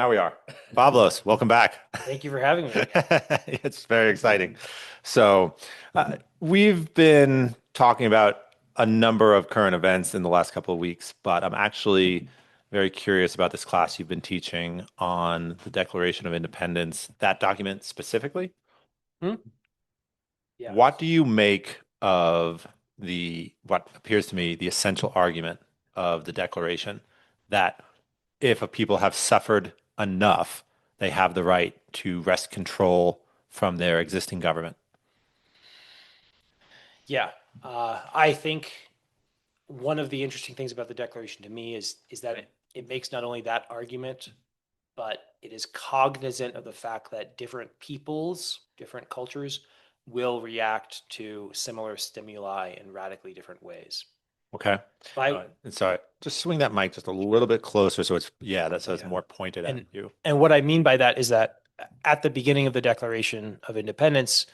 Now we are. Pavlos, welcome back. Thank you for having me. It's very exciting. So, we've been talking about a number of current events in the last couple of weeks, but I'm actually very curious about this class you've been teaching on the Declaration of Independence, that document specifically. Hmm? Yeah. What do you make of what appears to me the essential argument of the Declaration that if a people have suffered enough, they have the right to wrest control from their existing government? Yeah. I think one of the interesting things about the Declaration to me is that it makes not only that argument, but it is cognizant of the fact that different peoples, different cultures will react to similar stimuli in radically different ways. Okay. By And sorry, just swing that mic just a little bit closer so it's yeah. more pointed at And you. and what I mean by that is that at the beginning of the Declaration of Independence,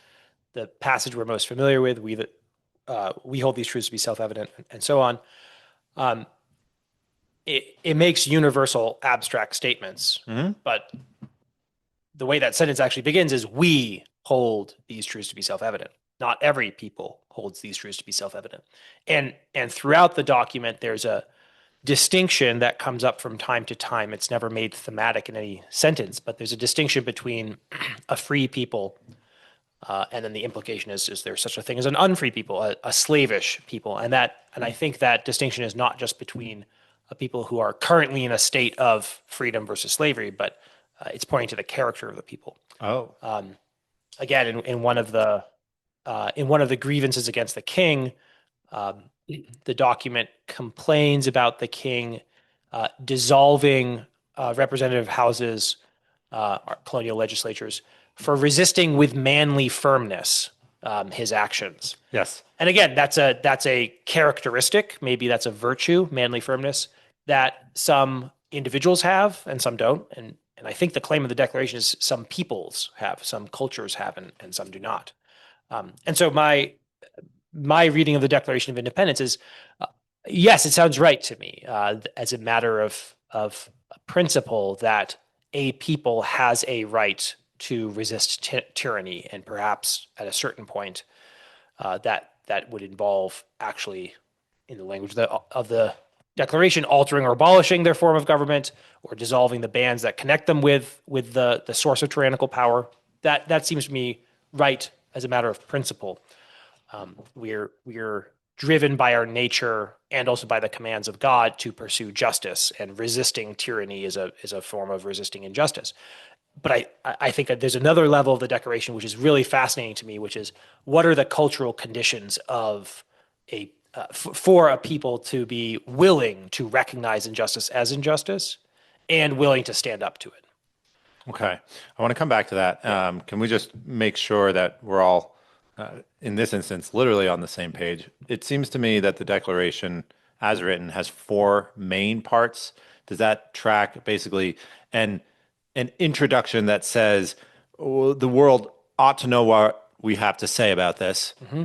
the passage we're most familiar with, we hold these truths to be self-evident, and so on. Um, it makes universal abstract statements, Hmm. but the way that sentence actually begins is we hold these truths to be self-evident. Not every people holds these truths to be self-evident. And throughout the document, there's a distinction that comes up from time to time. It's never made thematic in any sentence, but there's a distinction between a free people and then the implication is there such a thing as an unfree people, a slavish people, and I think that distinction is not just between people who are currently in a state of freedom versus slavery, but it's pointing to the character of the people. Oh, Again, in one of the grievances against the king, um, the document complains about the king dissolving representative houses, colonial legislatures, for resisting with manly firmness his actions. yes. And again, that's a characteristic, maybe that's a virtue, manly firmness, that some individuals have and some don't. And I think the claim of the Declaration is some peoples have, some cultures have, and some do not. And so my reading of the Declaration of Independence is, yes, it sounds right to me as a matter of principle that a people has a right to resist tyranny, and perhaps at a certain point, that would involve actually, in the language of the Declaration, altering or abolishing their form of government or dissolving the bands that connect them with the source of tyrannical power. That seems to me right as a matter of principle. We're driven by our nature and also by the commands of God to pursue justice, and resisting tyranny is a form of resisting injustice. But I think that there's another level of the Declaration which is really fascinating to me, which is what are the cultural conditions of for a people to be willing to recognize injustice as injustice and willing to stand up to it. Okay. I want to come back to that. Can we just make sure that we're all, in this instance, literally on the same page? It seems to me that the Declaration, as written, has four main parts. Does that track basically an introduction that says, "Oh, the world ought to know what we have to say about this. Mm-hmm.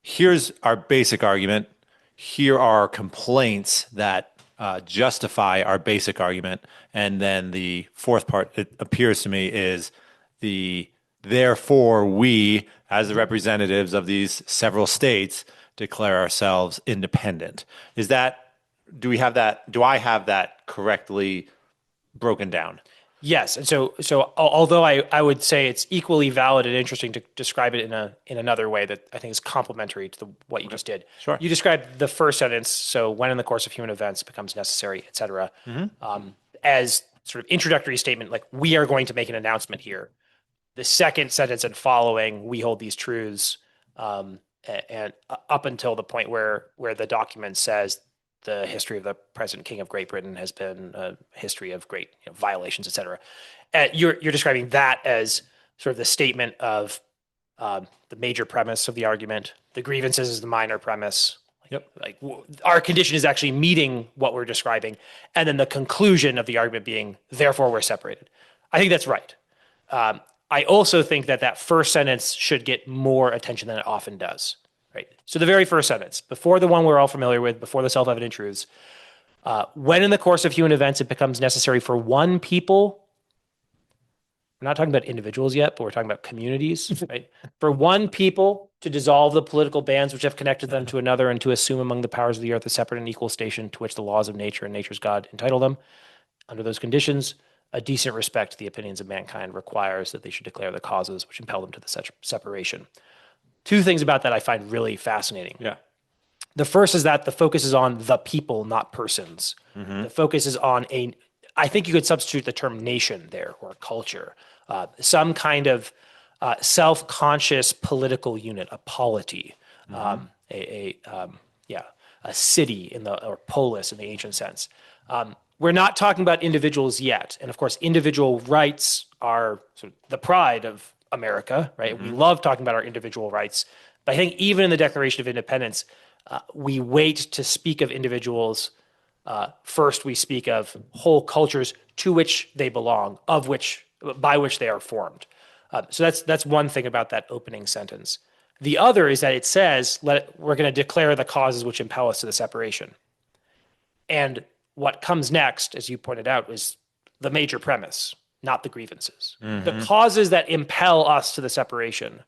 Here's our basic argument. Here are complaints that justify our basic argument." And then the fourth part, it appears to me, is the therefore we, as the representatives of these several states, declare ourselves independent. Is that, do we have that, do I have that correctly broken down? Yes, and so although I would say it's equally valid and interesting to describe it in another way that I think is complementary to what you just did. Sure. You described the first sentence, so when in the course of human events becomes necessary, et cetera, Hmm. as sort of introductory statement, like we are going to make an announcement here. The second sentence and following, we hold these truths, and up until the point where the document says the history of the present king of Great Britain has been a history of great violations, et cetera. You're describing that as sort of the statement of the major premise of the argument. The grievances is the minor premise. Yep. Our condition is actually meeting what we're describing, and then the conclusion of the argument being, therefore we're separated. I think that's right. I also think that first sentence should get more attention than it often does. Right. So the very first sentence, before the one we're all familiar with, before the self-evident truths, when in the course of human events it becomes necessary for one people we're not talking about individuals yet, but we're talking about communities, right? For one people to dissolve the political bands which have connected them to another and to assume among the powers of the earth a separate and equal station to which the laws of nature and nature's God entitle them. Under those conditions, a decent respect to the opinions of mankind requires that they should declare the causes which impel them to the separation. Two things about that I find really fascinating. Yeah. The first is that the focus is on the people, not persons. The focus is on I think you could substitute the term nation there or culture, some kind of self-conscious political unit, a polity, a city or polis in the ancient sense. We're not talking about individuals yet. And of course, individual rights are sort of the pride of America, right? We love talking about our individual rights. But I think even in the Declaration of Independence, we wait to speak of individuals. First, we speak of whole cultures to which they belong, by which they are formed. So that's one thing about that opening sentence. The other is that it says, we're going to declare the causes which impel us to the separation. And what comes next, as you pointed out, is the major premise, not the grievances. The causes that impel us to the separation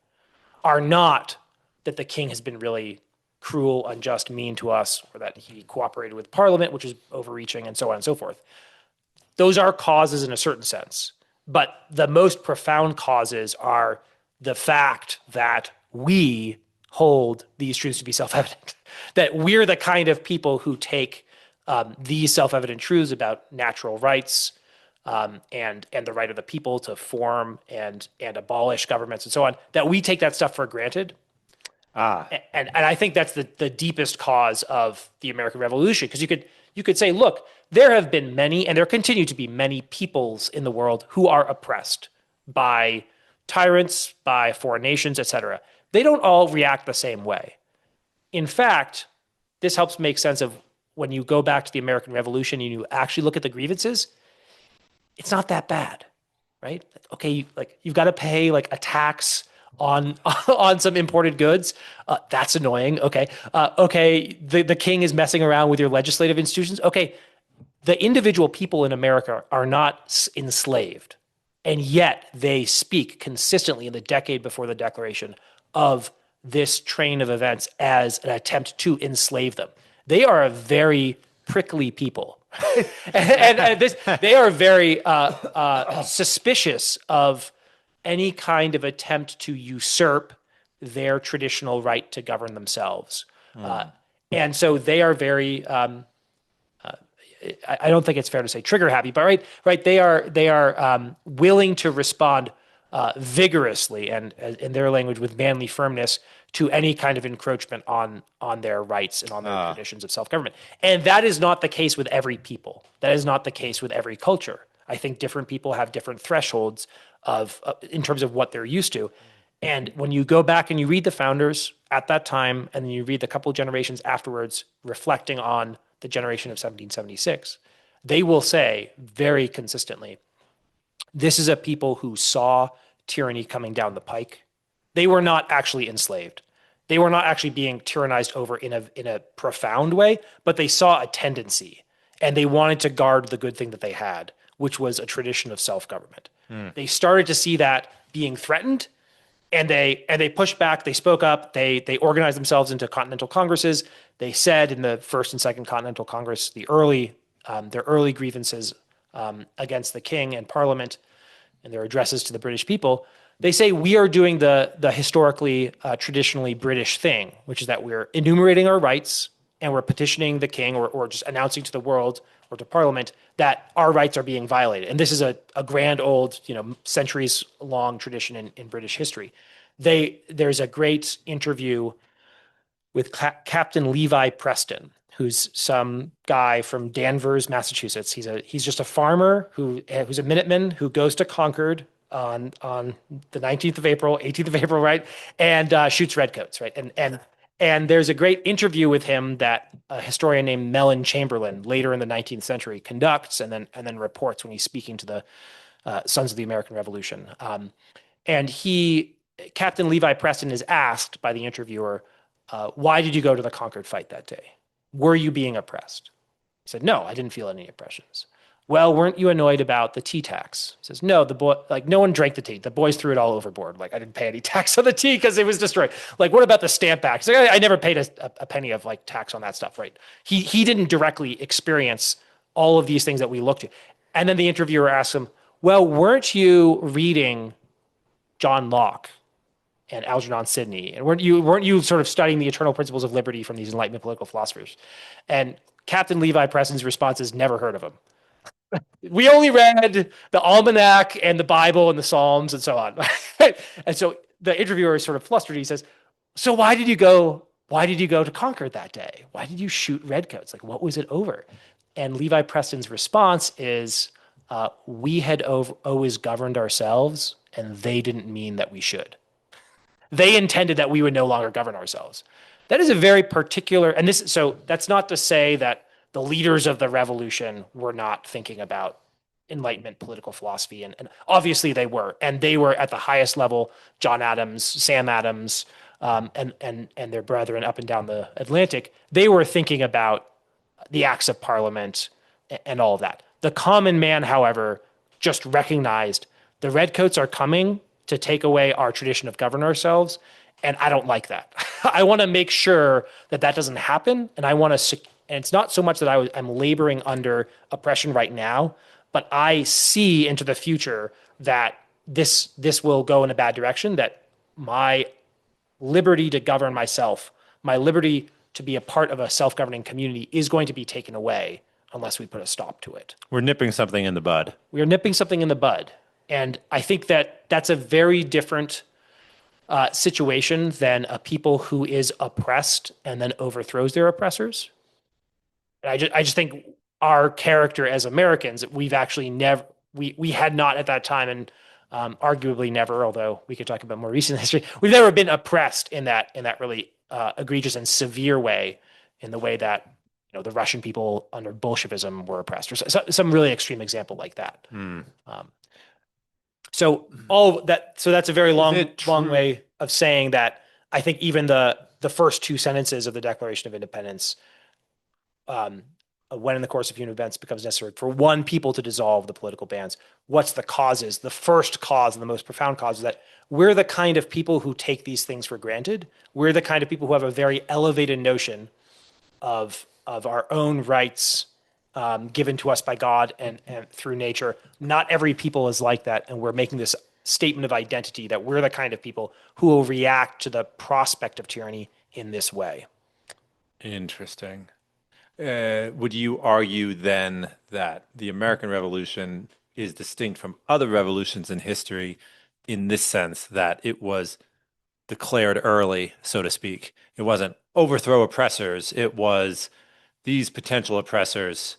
are not that the king has been really cruel, unjust, mean to us, or that he cooperated with Parliament, which is overreaching, and so on and so forth. Those are causes in a certain sense. But the most profound causes are the fact that we hold these truths to be self-evident, that we're the kind of people who take these self-evident truths about natural rights and the right of the people to form and abolish governments and so on, that we take that stuff for granted. And I think that's the deepest cause of the American Revolution, because you could say, look, there have been many, and there continue to be many peoples in the world who are oppressed by tyrants, by foreign nations, etc. They don't all react the same way. In fact, this helps make sense of when you go back to the American Revolution and you actually look at the grievances, it's not that bad, right? Okay, you've got to pay a tax on some imported goods. That's annoying. Okay. The king is messing around with your legislative institutions. Okay. The individual people in America are not enslaved. And yet they speak consistently in the decade before the Declaration of this train of events as an attempt to enslave them. They are a very prickly people. They are very suspicious of any kind of attempt to usurp their traditional right to govern themselves. And so they are very, I don't think it's fair to say trigger happy, but right, they are willing to respond vigorously and in their language with manly firmness to any kind of encroachment on their rights and on their traditions of self-government. And that is not the case with every people. That is not the case with every culture. I think different people have different thresholds in terms of what they're used to. And when you go back and you read the founders at that time, and then you read the couple of generations afterwards, reflecting on the generation of 1776, they will say very consistently, this is a people who saw tyranny coming down the pike. They were not actually enslaved. They were not actually being tyrannized over in a profound way, but they saw a tendency, and they wanted to guard the good thing that they had, which was a tradition of self-government. They started to see that being threatened, and they pushed back. They spoke up. They organized themselves into continental congresses. They said in the First and Second Continental Congress, their early grievances against the king and Parliament, and their addresses to the British people, they say we are doing the historically, traditionally British thing, which is that we're enumerating our rights and we're petitioning the king or just announcing to the world or to Parliament that our rights are being violated. And this is a grand old, centuries long tradition in British history. There's a great interview with Captain Levi Preston, who's some guy from Danvers, Massachusetts. He's just a farmer who's a Minuteman who goes to Concord on the 19th of April, 18th of April, right? And shoots redcoats, right? And there's a great interview with him that a historian named Mellon Chamberlain later in the 19th century conducts and then reports when he's speaking to the Sons of the American Revolution. And Captain Levi Preston is asked by the interviewer, why did you go to the Concord fight that day? Were you being oppressed? He said, no, I didn't feel any oppressions. well, weren't you annoyed about the tea tax? He says, no, the boy, like no one drank the tea. The boys threw it all overboard. Like I didn't pay any tax on the tea because it was destroyed. Like what about the stamp act? He's like, I never paid a penny of like tax on that stuff, right? He didn't directly experience all of these things that we looked at. And then the interviewer asked him, well, weren't you reading John Locke and Algernon Sidney? And weren't you sort of studying the eternal principles of liberty from these Enlightenment political philosophers? And Captain Levi Preston's response is never heard of him. We only read the almanac and the Bible and the Psalms and so on. And so the interviewer is sort of flustered. He says, so why did you go? Why did you go to Concord that day? Why did you shoot redcoats? Like, what was it over? And Levi Preston's response is, we had always governed ourselves, and they didn't mean that we should. They intended that we would no longer govern ourselves. That is a very particular, and this, so that's not to say that the leaders of the revolution were not thinking about Enlightenment political philosophy, and obviously they were, and they were at the highest level. John Adams, Sam Adams, and their brethren up and down the Atlantic, they were thinking about the acts of Parliament and all of that. The common man, however, just recognized the redcoats are coming to take away our tradition of govern ourselves, and I don't like that. I want to make sure that that doesn't happen, and I want to. And it's not so much that I'm laboring under oppression right now, but I see into the future that this will go in a bad direction. That my liberty to govern myself, my liberty to be a part of a self-governing community, is going to be taken away unless we put a stop to it. We're nipping something in the bud. We are nipping something in the bud, and I think that that's a very different situation than a people who is oppressed and then overthrows their oppressors. I just think our character as Americans, we've actually never, we had not at that time, and arguably never, although we could talk about more recent history, we've never been oppressed in that really egregious and severe way, in the way that the Russian people under Bolshevism were oppressed, or some really extreme example like that. So that's a very long way of saying that I think even the first two sentences of the Declaration of Independence, when in the course of human events becomes necessary for one people to dissolve the political bands. What's the causes? The first cause and the most profound cause is that we're the kind of people who take these things for granted. We're the kind of people who have a very elevated notion of our own rights given to us by God and through nature. Not every people is like that, and we're making this statement of identity that we're the kind of people who will react to the prospect of tyranny in this way. Interesting. Would you argue then that the American Revolution is distinct from other revolutions in history in this sense, that it was declared early, so to speak? It wasn't overthrow oppressors. It was these potential oppressors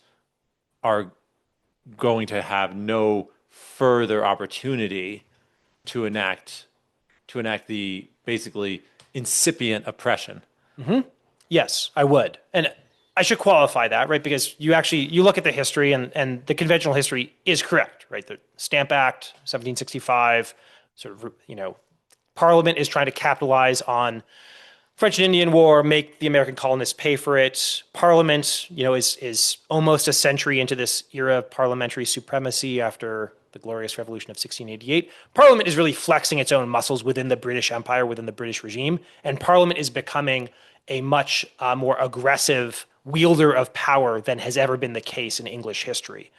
are going to have no further opportunity to enact the basically incipient oppression. Mm-hmm. Yes, I would. And I should qualify that, right? Because you look at the history, and the conventional history is correct, right? The Stamp Act, 1765, sort of, Parliament is trying to capitalize on French and Indian War, make the American colonists pay for it. Parliament, is almost a century into this era of parliamentary supremacy after the Glorious Revolution of 1688. Parliament is really flexing its own muscles within the British Empire, within the British regime, and Parliament is becoming a much more aggressive wielder of power than has ever been the case in English history.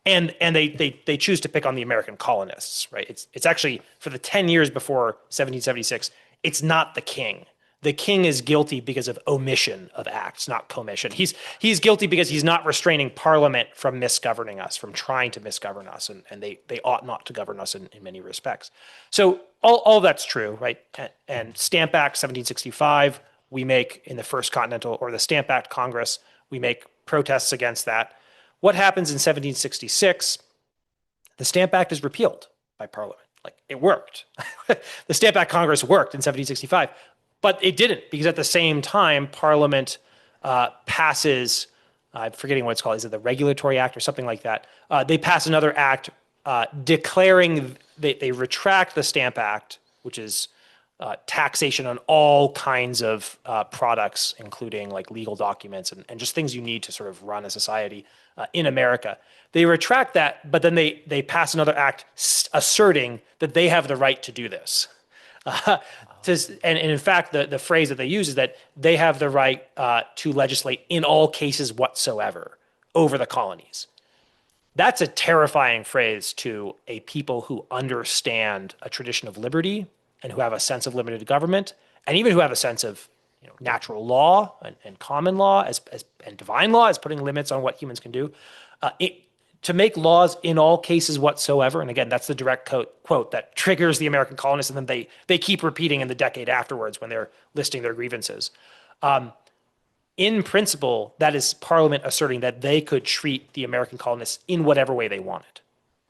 And they choose to pick on the American colonists, right? It's actually, for the 10 years before 1776, it's not the king. The king is guilty because of omission of acts, not commission. He's guilty because he's not restraining Parliament from misgoverning us, from trying to misgovern us, and they ought not to govern us in many respects. So all that's true, right? And Stamp Act 1765, we make in the First Continental, or the Stamp Act Congress, we make protests against that. What happens in 1766? The Stamp Act is repealed by Parliament. Like, it worked. The Stamp Act Congress worked in 1765, but it didn't, because at the same time, Parliament passes, I'm forgetting what it's called, is it the Regulatory Act or something like that? They pass another act declaring, they retract the Stamp Act, which is taxation on all kinds of products, including like legal documents and just things you need to sort of run a society in America. They retract that, but then they pass another act asserting that they have the right to do this. And in fact, the phrase that they use is that they have the right to legislate in all cases whatsoever over the colonies. That's a terrifying phrase to a people who understand a tradition of liberty and who have a sense of limited government, and even who have a sense of natural law and common law and divine law as putting limits on what humans can do. To make laws in all cases whatsoever, and again, that's the direct quote that triggers the American colonists, and then they keep repeating in the decade afterwards when they're listing their grievances. In principle, that is Parliament asserting that they could treat the American colonists in whatever way they wanted.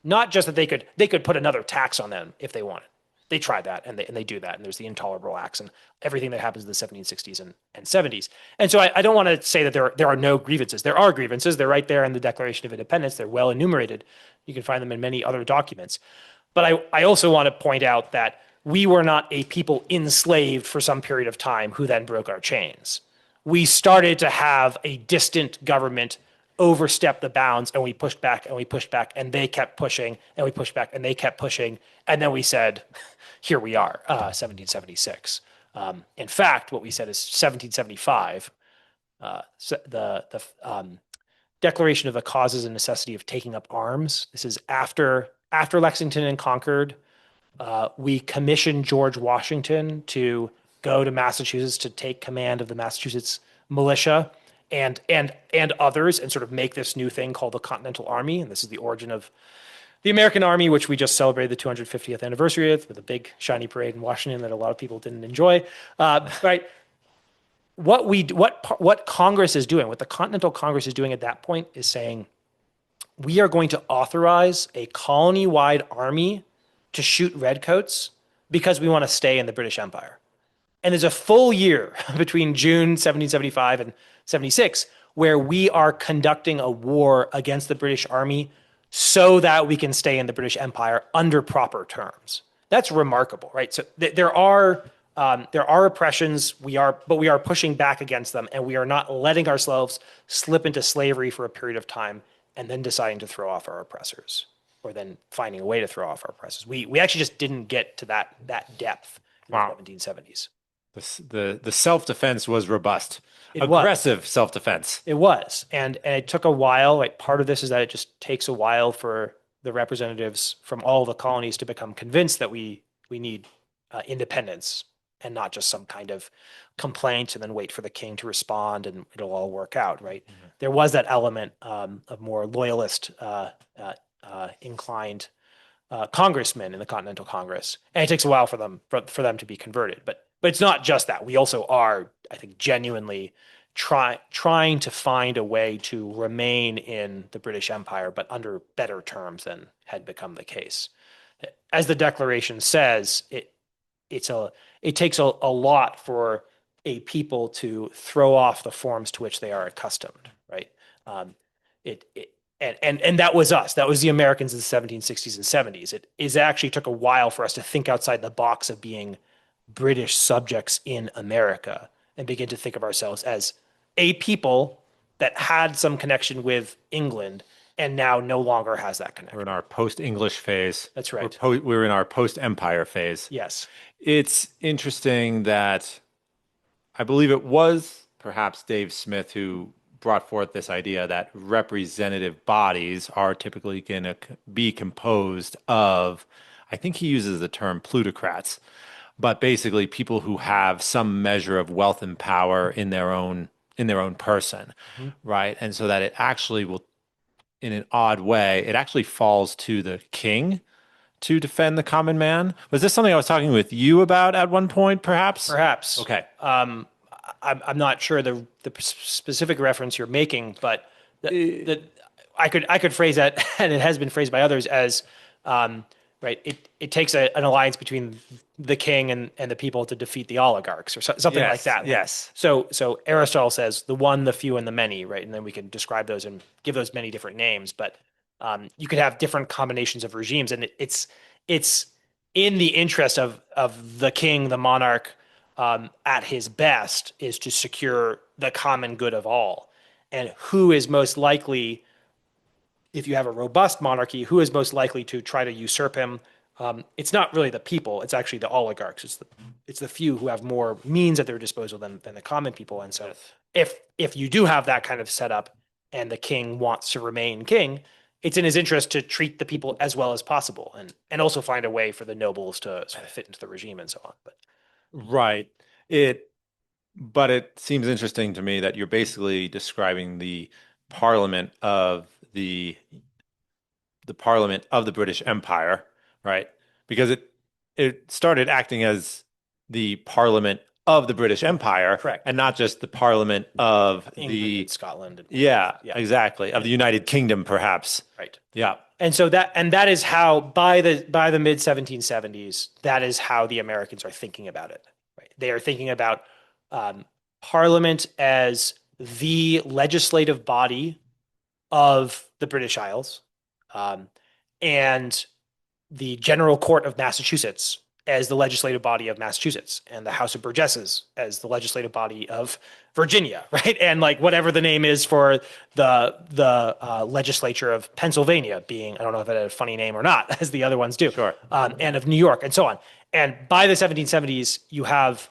Not just that they could put another tax on them if they wanted. They tried that and they do that. And there's the Intolerable Acts and everything that happens in the 1760s and 70s. And so I don't want to say that there are no grievances. There are grievances. They're right there in the Declaration of Independence. They're well enumerated. You can find them in many other documents. But I also want to point out that we were not a people enslaved for some period of time who then broke our chains. We started to have a distant government overstep the bounds, and we pushed back and we pushed back, and they kept pushing, and we pushed back and they kept pushing. And then we said, here we are, 1776. In fact, what we said is 1775, the Declaration of the Causes and Necessity of Taking Up Arms. This is after Lexington and Concord. We commissioned George Washington to go to Massachusetts to take command of the Massachusetts militia and others and sort of make this new thing called the Continental Army. And this is the origin of the American Army, which we just celebrated the 250th anniversary with a big shiny parade in Washington that a lot of people didn't enjoy. Right. What Congress is doing, what the Continental Congress is doing at that point is saying, we are going to authorize a colony-wide army to shoot redcoats because we want to stay in the British Empire. And there's a full year between June 1775 and 76 where we are conducting a war against the British Army so that we can stay in the British Empire under proper terms. That's remarkable, right? So there are oppressions, but we are pushing back against them, and we are not letting ourselves slip into slavery for a period of time and then deciding to throw off our oppressors, or then finding a way to throw off our oppressors. We actually just didn't get to that depth in the 1770s. The self-defense was robust. Aggressive self-defense. It was. And it took a while. Like, part of this is that it just takes a while for the representatives from all the colonies to become convinced that we need independence and not just some kind of complaint and then wait for the king to respond and it'll all work out, right? Mm-hmm. There was that element of more loyalist inclined congressmen in the Continental Congress. And it takes a while for them to be converted. But it's not just that. We also are, I think, genuinely trying to find a way to remain in the British Empire, but under better terms than had become the case. As the Declaration says, it takes a lot for a people to throw off the forms to which they are accustomed, right? And that was us. That was the Americans in the 1760s and 70s. It actually took a while for us to think outside the box of being British subjects in America and begin to think of ourselves as a people that had some connection with England and now no longer has that connection. We're in our post-English phase. That's right. We're in our post-Empire phase. Yes. It's interesting that I believe it was perhaps Dave Smith who brought forth this idea that representative bodies are typically going to be composed of, I think he uses the term plutocrats, but basically people who have some measure of wealth and power in their own person, mm-hmm. right? And so that it actually will, in an odd way, it actually falls to the king to defend the common man. Was this something I was talking with you about at one point, perhaps? Perhaps. Okay. I'm not sure the specific reference you're making, but I could phrase that, and it has been phrased by others as, right, it takes an alliance between the king and the people to defeat the oligarchs, or something like that. Yes. So Aristotle says the one, the few, and the many, right? And then we can describe those and give those many different names, but you could have different combinations of regimes, and it's in the interest of the king, the monarch, at his best, is to secure the common good of all. And who is most likely, if you have a robust monarchy, who is most likely to try to usurp him? It's not really the people; it's actually the oligarchs. It's the few who have more means at their disposal than the common people. And so, Yes. if you do have that kind of setup, and the king wants to remain king, it's in his interest to treat the people as well as possible, and also find a way for the nobles to sort of fit into the regime and so on. But Right. It, but it seems interesting to me that you're basically describing parliament of the the parliament of the British Empire, right? Because it started acting as the parliament of the British Empire correct, and not just the parliament of England the and Scotland and yeah, yeah, exactly, of the United Kingdom perhaps. right. Yeah. And so that is how by the mid 1770s, that is how the Americans are thinking about it. Right? They are thinking about um, Parliament as the legislative body of the British Isles, um, and the General Court of Massachusetts as the legislative body of Massachusetts, and the House of Burgesses as the legislative body of Virginia, right? And like whatever the name is for the legislature of Pennsylvania, being, I don't know if it had a funny name or not, as the other ones do, Sure. and of New York and so on. And by the 1770s, you have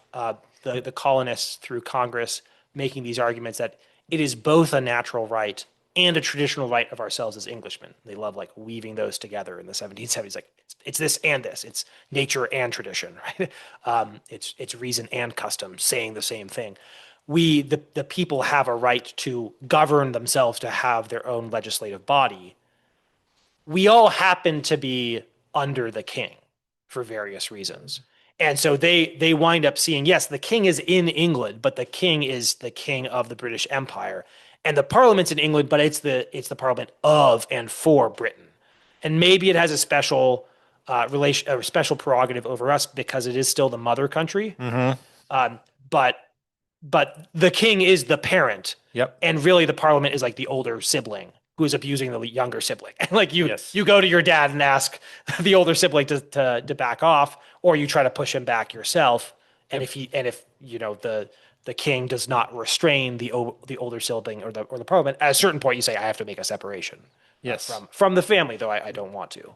the colonists through Congress making these arguments that it is both a natural right and a traditional right of ourselves as Englishmen. They love like weaving those together in the 1770s. Like it's this and this. It's nature and tradition, right? It's reason and custom saying the same thing. The people have a right to govern themselves, to have their own legislative body. We all happen to be under the king for various reasons. And so they wind up seeing, yes, the king is in England, but the king is the king of the British Empire. And the parliament's in England, but it's the parliament of and for Britain. And maybe it has a special relation, a special prerogative over us because it is still the mother country. Mm-hmm. Um, but the king is the parent, Yep. and really the parliament is like the older sibling who is abusing the younger sibling. And like Yes. you go to your dad and ask the older sibling to back off, or you try to push him back yourself. And Yep. if you know the king does not restrain the older sibling or the parliament, at a certain point you say I have to make a separation Yes. from the family, though I don't want to.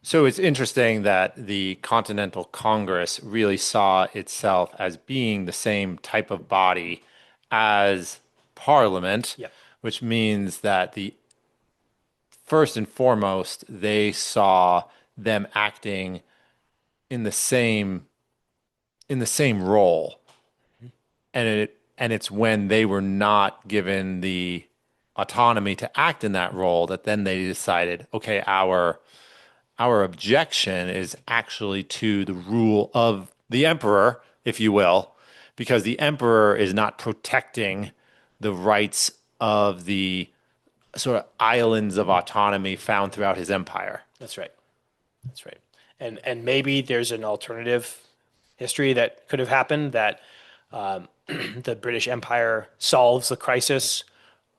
So it's interesting that the Continental Congress really saw itself as being the same type of body as Parliament, Yep. which means that the first and foremost, they saw them acting in the same role. And it's when they were not given the autonomy to act in that role that then they decided, okay, our objection is actually to the rule of the emperor, if you will, because the emperor is not protecting the rights of the sort of islands of autonomy found throughout his empire. That's right. That's right. And maybe there's an alternative history that could have happened, that the British Empire solves the crisis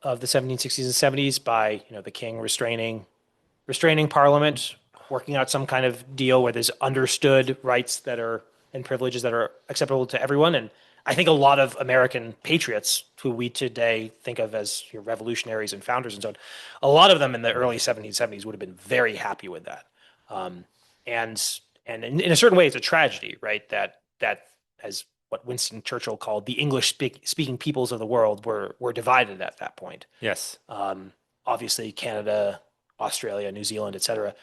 of the 1760s and 70s by the king restraining Parliament, working out some kind of deal where there's understood rights that are and privileges that are acceptable to everyone. And I think a lot of American patriots who we today think of as revolutionaries and founders and so on, a lot of them in the early 1770s would have been very happy with that. Um, and in a certain way, it's a tragedy, right? That as what Winston Churchill called the speaking peoples of the world were divided at that point. Yes. Obviously, Canada, Australia, New Zealand, et cetera,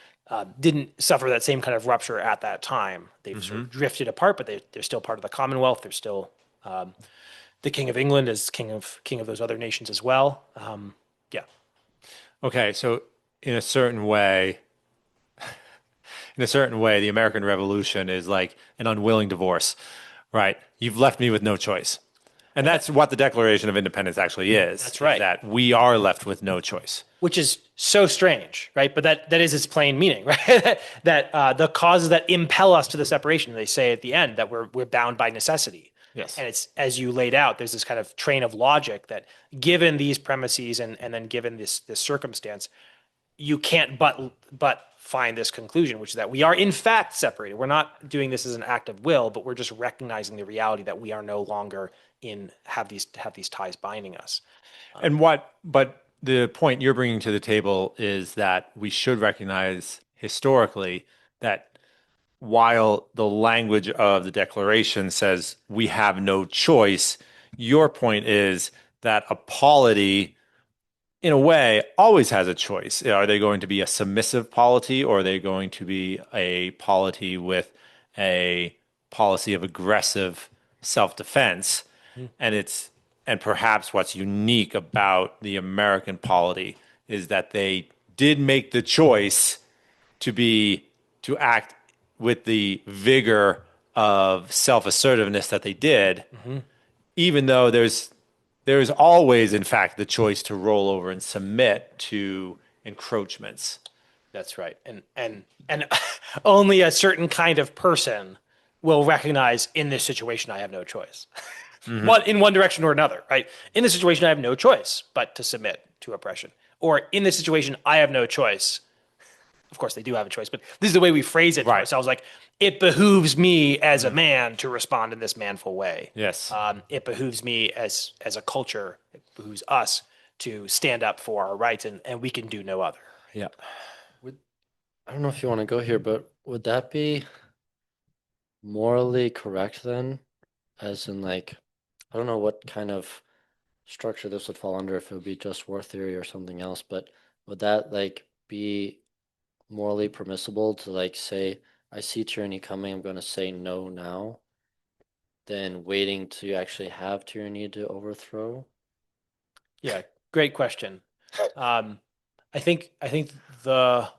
didn't suffer that same kind of rupture at that time. They've sort of drifted apart, but they're still part of the Commonwealth. They're still the King of England is king of those other nations as well. Yeah, Okay, so in a certain way, the American Revolution is like an unwilling divorce, right? You've left me with no choice. And that's what the Declaration of Independence actually is. That's right. That we are left with no choice. which is so strange, right? But that is its plain meaning, right? that the causes that impel us to the separation. They say at the end that we're bound by necessity. Yes. And it's, as you laid out, there's this kind of train of logic that given these premises and then given this circumstance, you can't but find this conclusion, which is that we are in fact separated. We're not doing this as an act of will, but we're just recognizing the reality that we are no longer have these ties binding us. But the point you're bringing to the table is that we should recognize historically that while the language of the Declaration says we have no choice, your point is that a polity, in a way, always has a choice. Are they going to be a submissive polity, or are they going to be a polity with a policy of aggressive self-defense? And perhaps what's unique about the American polity is that they did make the choice to act with the vigor of self-assertiveness that they did, even though there's always, in fact, the choice to roll over and submit to encroachments. That's right. And only a certain kind of person will recognize in this situation I have no choice. In one direction or another, right? In this situation I have no choice but to submit to oppression. Or in this situation I have no choice. Of course they do have a choice, but this is the way we phrase it to ourselves, like it behooves me as a man to respond in this manful way. Yes. It behooves me as a culture, it behooves us to stand up for our rights, and we can do no other. Yeah. I don't know if you want to go here, but would that be morally correct then? As in, like, I don't know what kind of structure this would fall under, if it would be just war theory or something else, but would that like be morally permissible to like say, I see tyranny coming, I'm going to say no now, than waiting to actually have tyranny to overthrow? Yeah, great question. I think the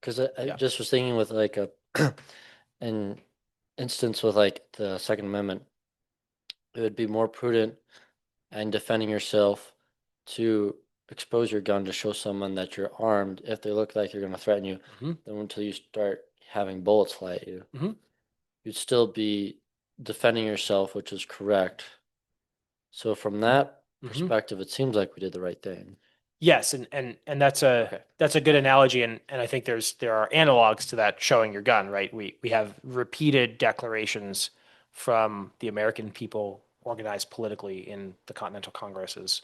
Because I just was thinking with like an instance with like the Second Amendment, it would be more prudent in defending yourself to expose your gun to show someone that you're armed if they look like you're going to threaten you, then until you start having bullets fly at you. You'd still be defending yourself, which is correct. So from that perspective, it seems like we did the right thing. Yes, and that's a good analogy, and I think there are analogs to that showing your gun, right? We have repeated declarations from the American people organized politically in the Continental Congresses,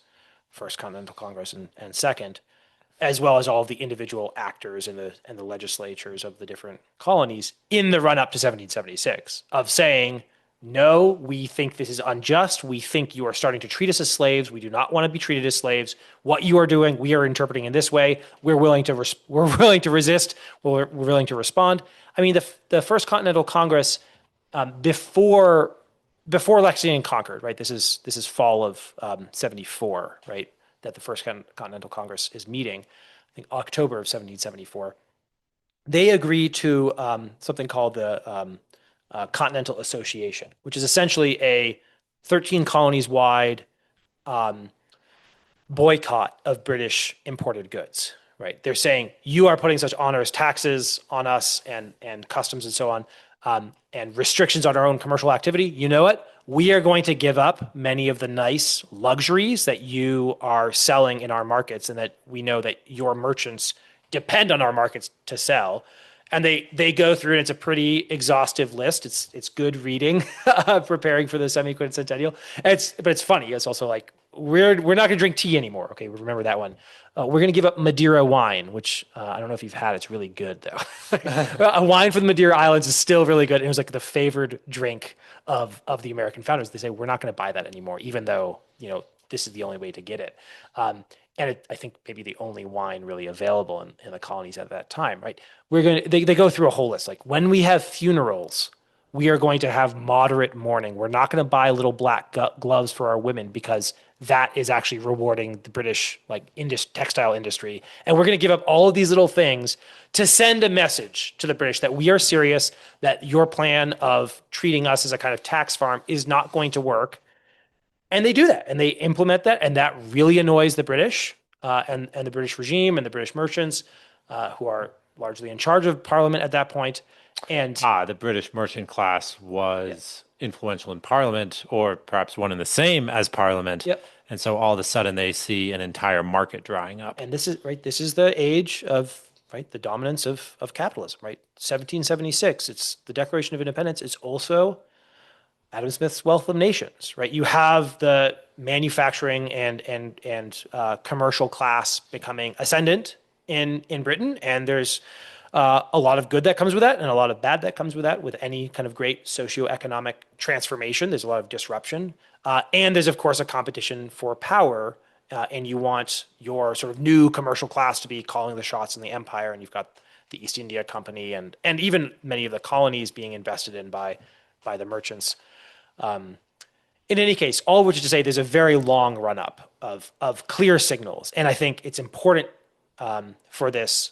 First Continental Congress and Second, as well as all of the individual actors in the legislatures of the different colonies in the run up to 1776 of saying, no, we think this is unjust. We think you are starting to treat us as slaves. We do not want to be treated as slaves. What you are doing, we are interpreting in this way. We're willing to resist. We're willing to respond. I mean, the First Continental Congress before Lexington conquered, right? This is fall of 74, right? That the First Continental Congress is meeting. I think October of 1774. They agree to something called the Continental Association, which is essentially a 13 colonies wide boycott of British imported goods, right? They're saying you are putting such onerous taxes on us and customs and so on, and restrictions on our own commercial activity. You know what? We are going to give up many of the nice luxuries that you are selling in our markets, and that we know that your merchants depend on our markets to sell. And they go through, and it's a pretty exhaustive list. It's good reading, preparing for the semi-quincentennial. But it's funny. It's also like we're not going to drink tea anymore. Okay, remember that one. We're going to give up Madeira wine, which I don't know if you've had. It's really good though. A wine from the Madeira Islands is still really good. It was like the favored drink of the American founders. They say we're not going to buy that anymore, even though this is the only way to get it. And I think maybe the only wine really available in the colonies at that time, right? They go through a whole list. Like when we have funerals, we are going to have moderate mourning. We're not going to buy little black gloves for our women because that is actually rewarding the British textile industry. And we're going to give up all of these little things to send a message to the British that we are serious, that your plan of treating us as a kind of tax farm is not going to work. And they do that, and they implement that, and that really annoys the British and the British regime and the British merchants, who are largely in charge of Parliament at that point. And the British merchant class was influential in Parliament, or perhaps one and the same as Parliament. Yep. And so all of a sudden they see an entire market drying up. And this is right. This is the age of right? The dominance of capitalism, right? 1776, it's the Declaration of Independence. It's also Adam Smith's Wealth of Nations, right? You have the manufacturing and commercial class becoming ascendant in Britain, and there's a lot of good that comes with that, and a lot of bad that comes with that. With any kind of great socioeconomic transformation, there's a lot of disruption, and there's of course a competition for power, and you want your sort of new commercial class to be calling the shots in the empire, and you've got the East India Company and even many of the colonies being invested in by the merchants. In any case, all of which is to say there's a very long run up of clear signals. And I think it's important for this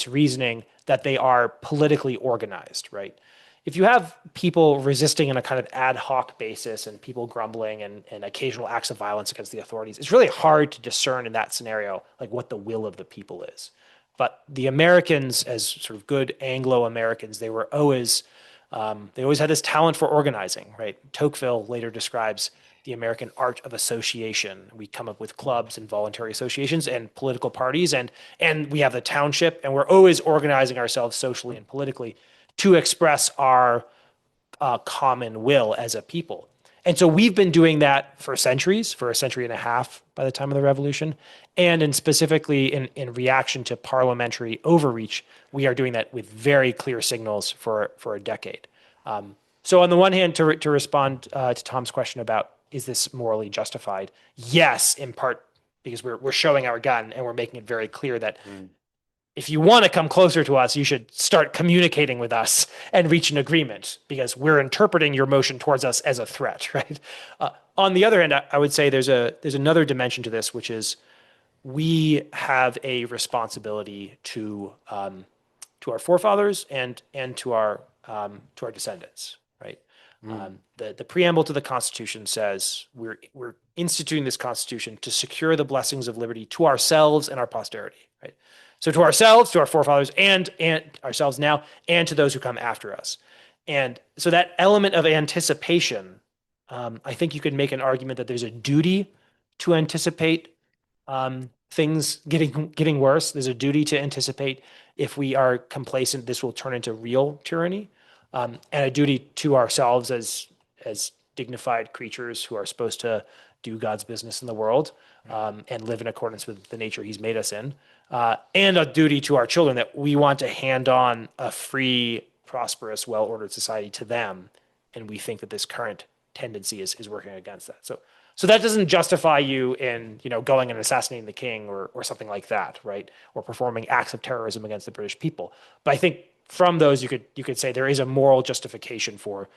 reasoning that they are politically organized, right? If you have people resisting on a kind of ad hoc basis and people grumbling and occasional acts of violence against the authorities, it's really hard to discern in that scenario like what the will of the people is. But the Americans, as sort of good Anglo-Americans, they always had this talent for organizing, right? Tocqueville later describes the American art of association. We come up with clubs and voluntary associations and political parties, and we have the township, and we're always organizing ourselves socially and politically to express our common will as a people. And so we've been doing that for centuries, for a century and a half by the time of the revolution. And specifically in reaction to parliamentary overreach, we are doing that with very clear signals for a decade. So on the one hand, to respond to Tom's question about, is this morally justified? Yes, in part because we're showing our gun and we're making it very clear that if you want to come closer to us, you should start communicating with us and reach an agreement because we're interpreting your motion towards us as a threat, right? On the other hand, I would say there's another dimension to this, which is we have a responsibility to our forefathers and to our descendants, right? The preamble to the Constitution says we're instituting this Constitution to secure the blessings of liberty to ourselves and our posterity, right? So to ourselves, to our forefathers, and ourselves now, and to those who come after us. And so that element of anticipation, I think you could make an argument that there's a duty to anticipate things getting worse. There's a duty to anticipate if we are complacent, this will turn into real tyranny, and a duty to ourselves as dignified creatures who are supposed to do God's business in the world and live in accordance with the nature He's made us in. And a duty to our children that we want to hand on a free, prosperous, well-ordered society to them, and we think that this current tendency is working against that. So that doesn't justify you in going and assassinating the king or something like that, right? Or performing acts of terrorism against the British people. But I think from those you could say there is a moral justification for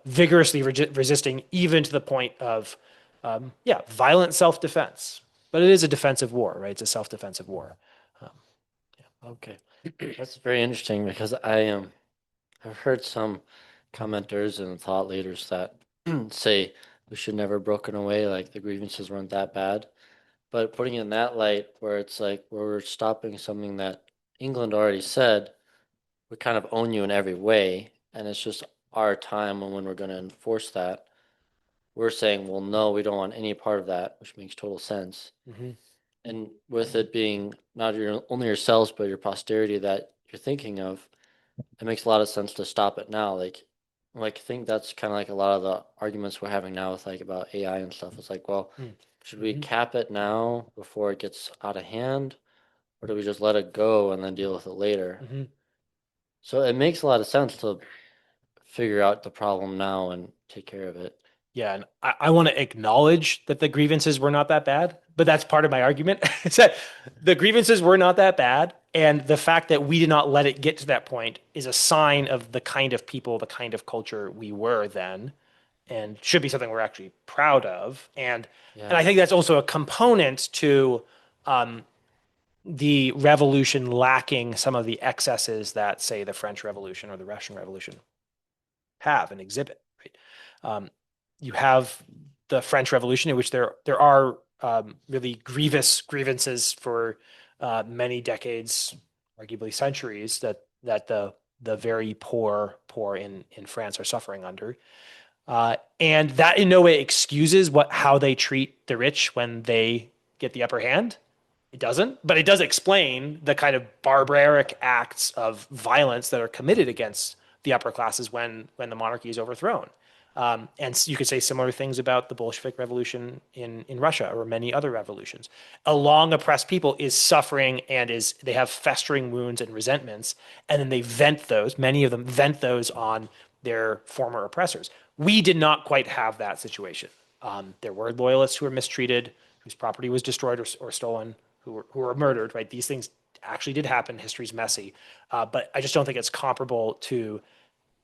vigorously resisting, even to the point of violent self-defense. But it is a defensive war, right? It's a self-defensive war. Okay, that's very interesting because I've heard some commenters and thought leaders that say we should never broken away, like the grievances weren't that bad. But putting it in that light, where it's like we're stopping something that England already said, we kind of own you in every way, and it's just our time when we're going to enforce that. We're saying, well, no, we don't want any part of that, which makes total sense. Mm-hmm. And with it being not only yourselves, but your posterity that you're thinking of, it makes a lot of sense to stop it now. Like I think that's kind of like a lot of the arguments we're having now with like about AI and stuff. It's like, well, should we cap it now before it gets out of hand, or do we just let it go and then deal with it later? Mm-hmm. So it makes a lot of sense to figure out the problem now and take care of it. Yeah, and I want to acknowledge that the grievances were not that bad, but that's part of my argument. Is that the grievances were not that bad, and the fact that we did not let it get to that point is a sign of the kind of people, the kind of culture we were then, and should be something we're actually proud of. And I think that's also a component to the revolution lacking some of the excesses that, say, the French Revolution or the Russian Revolution have and exhibit. Right? You have the French Revolution, in which there are really grievous grievances for many decades, arguably centuries, that the very poor in France are suffering under, and that in no way excuses how they treat the rich when they get the upper hand. It doesn't, but it does explain the kind of barbaric acts of violence that are committed against the upper classes when the monarchy is overthrown. And you could say similar things about the Bolshevik Revolution in Russia or many other revolutions. A long oppressed people is suffering and they have festering wounds and resentments, and then they vent those. Many of them vent those on their former oppressors. We did not quite have that situation. There were loyalists who were mistreated, whose property was destroyed or stolen, who were murdered. Right, these things actually did happen. History's messy, but I just don't think it's comparable to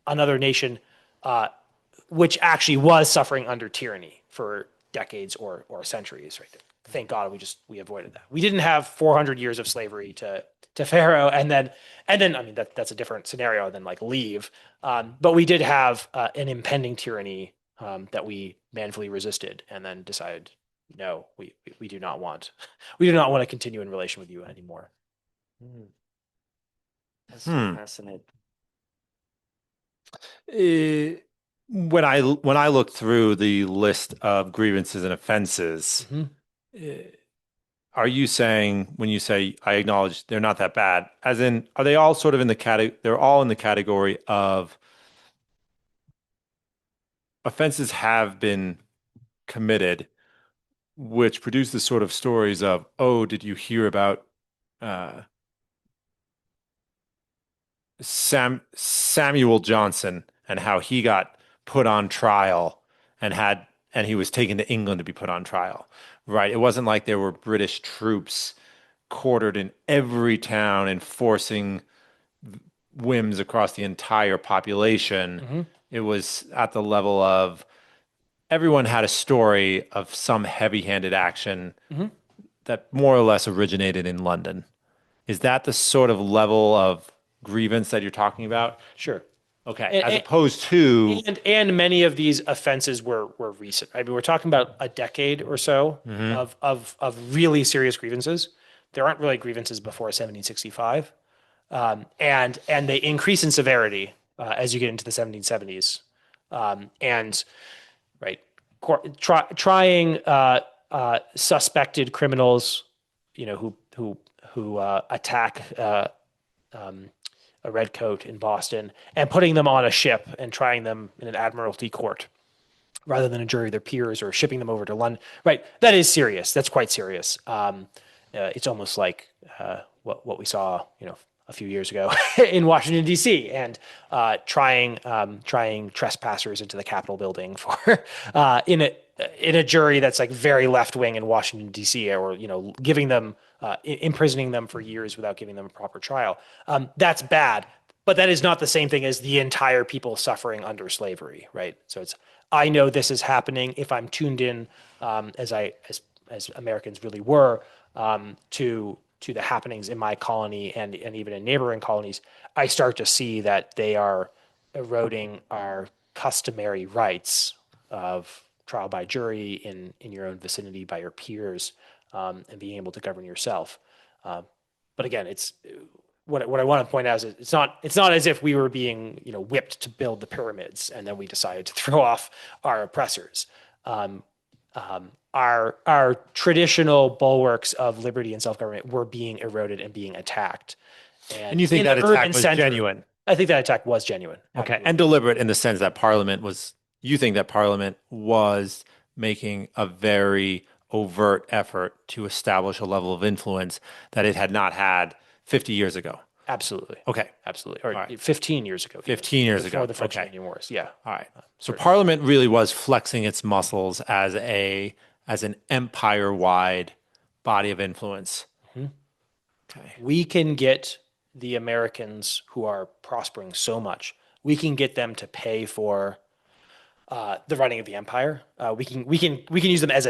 another nation which actually was suffering under tyranny for decades or centuries. Right, thank God we avoided that. We didn't have 400 years of slavery to Pharaoh, and then I mean that's a different scenario than like leave. But we did have an impending tyranny that we manfully resisted, and then decided, no, we do not want to continue in relation with you anymore. That's fascinating. When I look through the list of grievances and offenses, are you saying, when you say I acknowledge they're not that bad, as in, are they all sort of in the category? They're all in the category of offenses have been committed, which produce the sort of stories of, oh, did you hear about Samuel Johnson and how he got put on trial and he was taken to England to be put on trial, right? It wasn't like there were British troops quartered in every town enforcing whims across the entire population. It was at the level of everyone had a story of some heavy-handed action that more or less originated in London. Is that the sort of level of grievance that you're talking about? Sure. Okay. As opposed to... And many of these offenses were recent. I mean, we're talking about a decade or so of really serious grievances. There aren't really grievances before 1765. And they increase in severity as you get into the 1770s. And right, trying suspected criminals, who attack a redcoat in Boston and putting them on a ship and trying them in an admiralty court rather than a jury of their peers, or shipping them over to London. Right, that is serious. That's quite serious. It's almost like what we saw, a few years ago in Washington D.C. and trying trespassers into the Capitol building for in a jury that's like very left wing in Washington D.C. or giving them imprisoning them for years without giving them a proper trial. That's bad, but that is not the same thing as the entire people suffering under slavery, right? So I know this is happening if I'm tuned in as Americans really were to the happenings in my colony and even in neighboring colonies. I start to see that they are eroding our customary rights of trial by jury in your own vicinity by your peers, and being able to govern yourself. But again, it's what I want to point out is it's not as if we were being whipped to build the pyramids and then we decided to throw off our oppressors. Our traditional bulwarks of liberty and self-government were being eroded and being attacked. And you think that attack was genuine? I think that attack was genuine. Okay. Absolutely. And deliberate in the sense that you think that Parliament was making a very overt effort to establish a level of influence that it had not had 50 years ago. Absolutely. Okay. Absolutely. Or right. 15 years ago. 15 years before ago. The French Indian Wars. Yeah. All right. So Parliament really was flexing its muscles as an empire-wide body of influence. Okay. We can get the Americans who are prospering so much. We can get them to pay for the running of the empire. We can use them as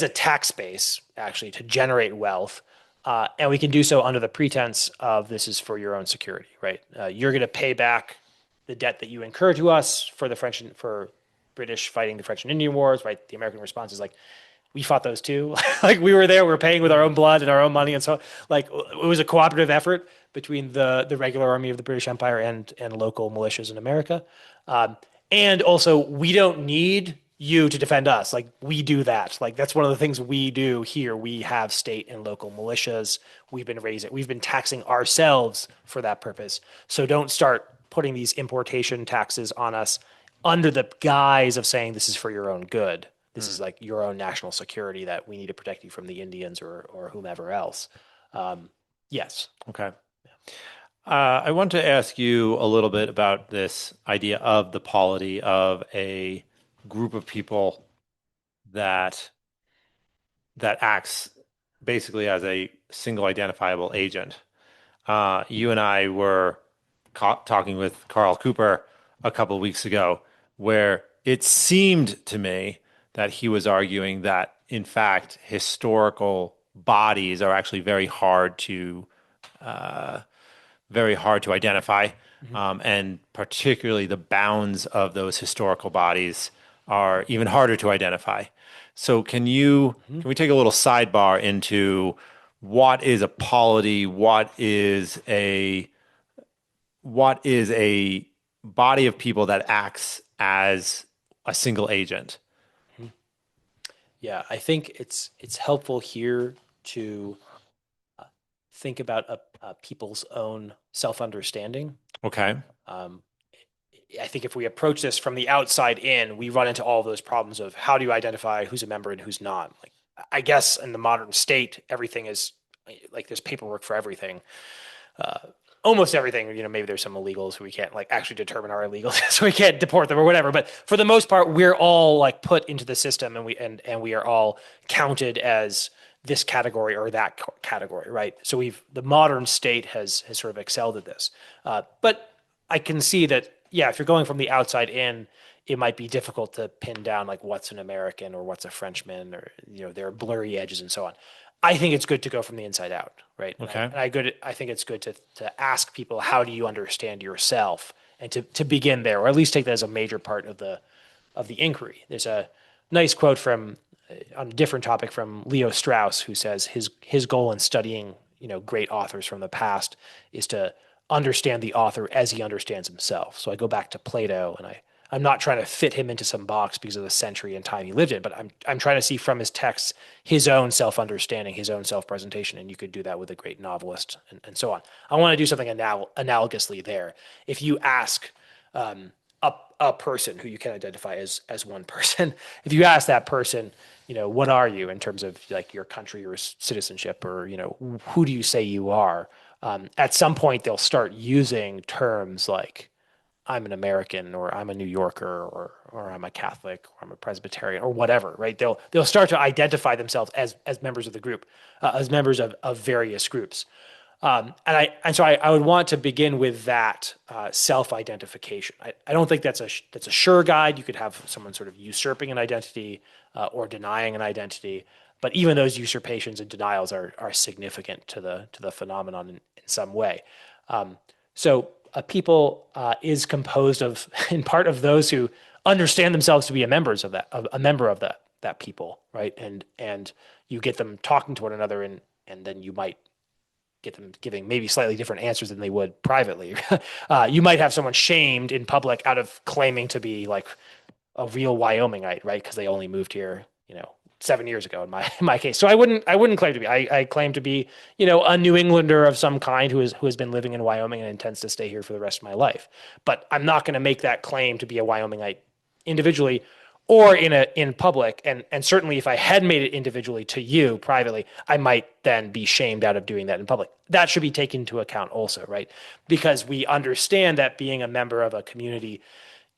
a tax base actually to generate wealth, and we can do so under the pretense of this is for your own security. Right? You're going to pay back the debt that you incur to us for for British fighting the French and Indian Wars. Right? The American response is like, we fought those too. Like we were there. We were paying with our own blood and our own money, and so like it was a cooperative effort between the regular army of the British Empire and local militias in America. And also, we don't need you to defend us. Like we do that. Like that's one of the things we do here. We have state and local militias. We've been taxing ourselves for that purpose. So don't start putting these importation taxes on us under the guise of saying this is for your own good. This is like your own national security that we need to protect you from the Indians or whomever else. Yes. Okay. I want to ask you a little bit about this idea of the polity of a group of people that acts basically as a single identifiable agent. You and I were talking with Carl Cooper a couple of weeks ago, where it seemed to me that he was arguing that, in fact, historical bodies are actually very hard to identify, and particularly the bounds of those historical bodies are even harder to identify. So can we take a little sidebar into what is a polity, what is a body of people that acts as a single agent? Yeah, I think it's helpful here to think about people's own self-understanding. Okay. I think if we approach this from the outside in, we run into all those problems of how do you identify who's a member and who's not. Like, I guess in the modern state, everything is like there's paperwork for everything. Almost everything, maybe there's some illegals who we can't like actually determine are illegal, so we can't deport them or whatever. But for the most part, we're all like put into the system, and we are all counted as this category or that category, right? So the modern state has sort of excelled at this. But I can see that, yeah, if you're going from the outside in, it might be difficult to pin down like what's an American or what's a Frenchman, or there are blurry edges and so on. I think it's good to go from the inside out, right? Okay. I think it's good to ask people, how do you understand yourself, and to begin there, or at least take that as a major part of the inquiry. There's a nice quote on a different topic from Leo Strauss, who says his goal in studying great authors from the past is to understand the author as he understands himself. So I go back to Plato, and I'm not trying to fit him into some box because of the century and time he lived in, but I'm trying to see from his texts his own self-understanding, his own self-presentation, and you could do that with a great novelist and so on. I want to do something analogously there. If you ask a person who you can identify as one person, if you ask that person, what are you in terms of like your country or citizenship, or who do you say you are? At some point, they'll start using terms like I'm an American, or I'm a New Yorker, or I'm a Catholic, or I'm a Presbyterian, or whatever, right? They'll start to identify themselves as members of the group, as members of various groups. So I would want to begin with that self-identification. I don't think that's a sure guide. You could have someone sort of usurping an identity or denying an identity, but even those usurpations and denials are significant to the phenomenon in some way. So a people is composed of, in part, of those who understand themselves to be a member of that people, right? And you get them talking to one another, and then you might get them giving maybe slightly different answers than they would privately. You might have someone shamed in public out of claiming to be like a real Wyomingite, right? Because they only moved here, 7 years ago in my case. So I wouldn't claim to be. I claim to be, a New Englander of some kind who has been living in Wyoming and intends to stay here for the rest of my life. But I'm not going to make that claim to be a Wyomingite individually or in public. And certainly if I had made it individually to you privately, I might then be shamed out of doing that in public. That should be taken into account also, right? Because we understand that being a member of a community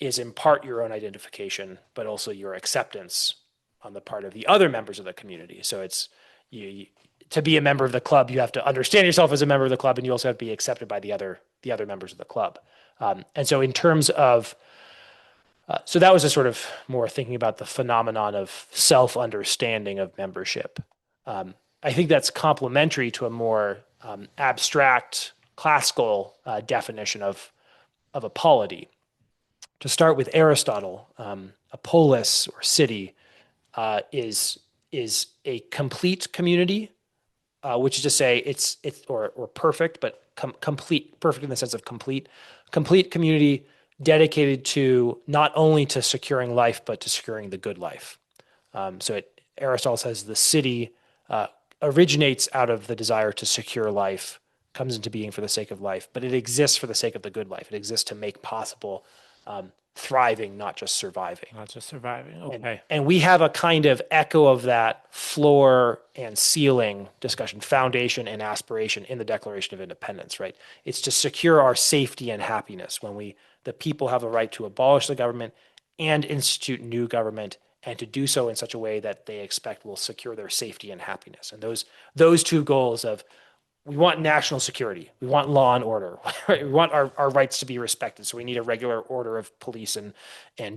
is in part your own identification, but also your acceptance on the part of the other members of the community. So it's to be a member of the club, you have to understand yourself as a member of the club, and you also have to be accepted by the other members of the club. And so in terms of, so that was a sort of more thinking about the phenomenon of self-understanding of membership. I think that's complementary to a more abstract classical definition of a polity. To start with Aristotle, a polis or city is a complete community, which is to say it's or perfect, but complete, perfect in the sense of complete community dedicated to not only to securing life, but to securing the good life. Aristotle says the city originates out of the desire to secure life, comes into being for the sake of life, but it exists for the sake of the good life. It exists to make possible thriving, not just surviving. Not just surviving. Okay. And we have a kind of echo of that floor and ceiling discussion, foundation and aspiration in the Declaration of Independence, right? It's to secure our safety and happiness when the people have the right to abolish the government and institute new government, and to do so in such a way that they expect will secure their safety and happiness. And those two goals of we want national security, we want law and order, right? We want our rights to be respected. So we need a regular order of police and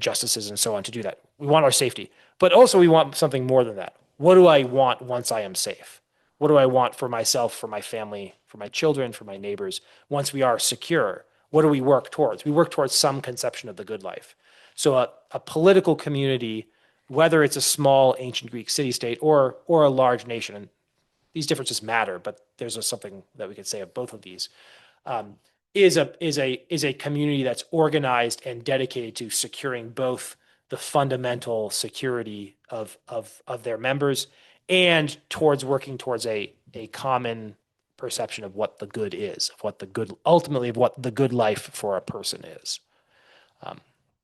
justices and so on to do that. We want our safety, but also we want something more than that. What do I want once I am safe? What do I want for myself, for my family, for my children, for my neighbors? Once we are secure, what do we work towards? We work towards some conception of the good life. So a political community, whether it's a small ancient Greek city-state or a large nation, and these differences matter, but there's something that we could say of both of these, is a community that's organized and dedicated to securing both the fundamental security of their members and towards working towards a common perception of what the good is, of what the good, ultimately of what the good life for a person is.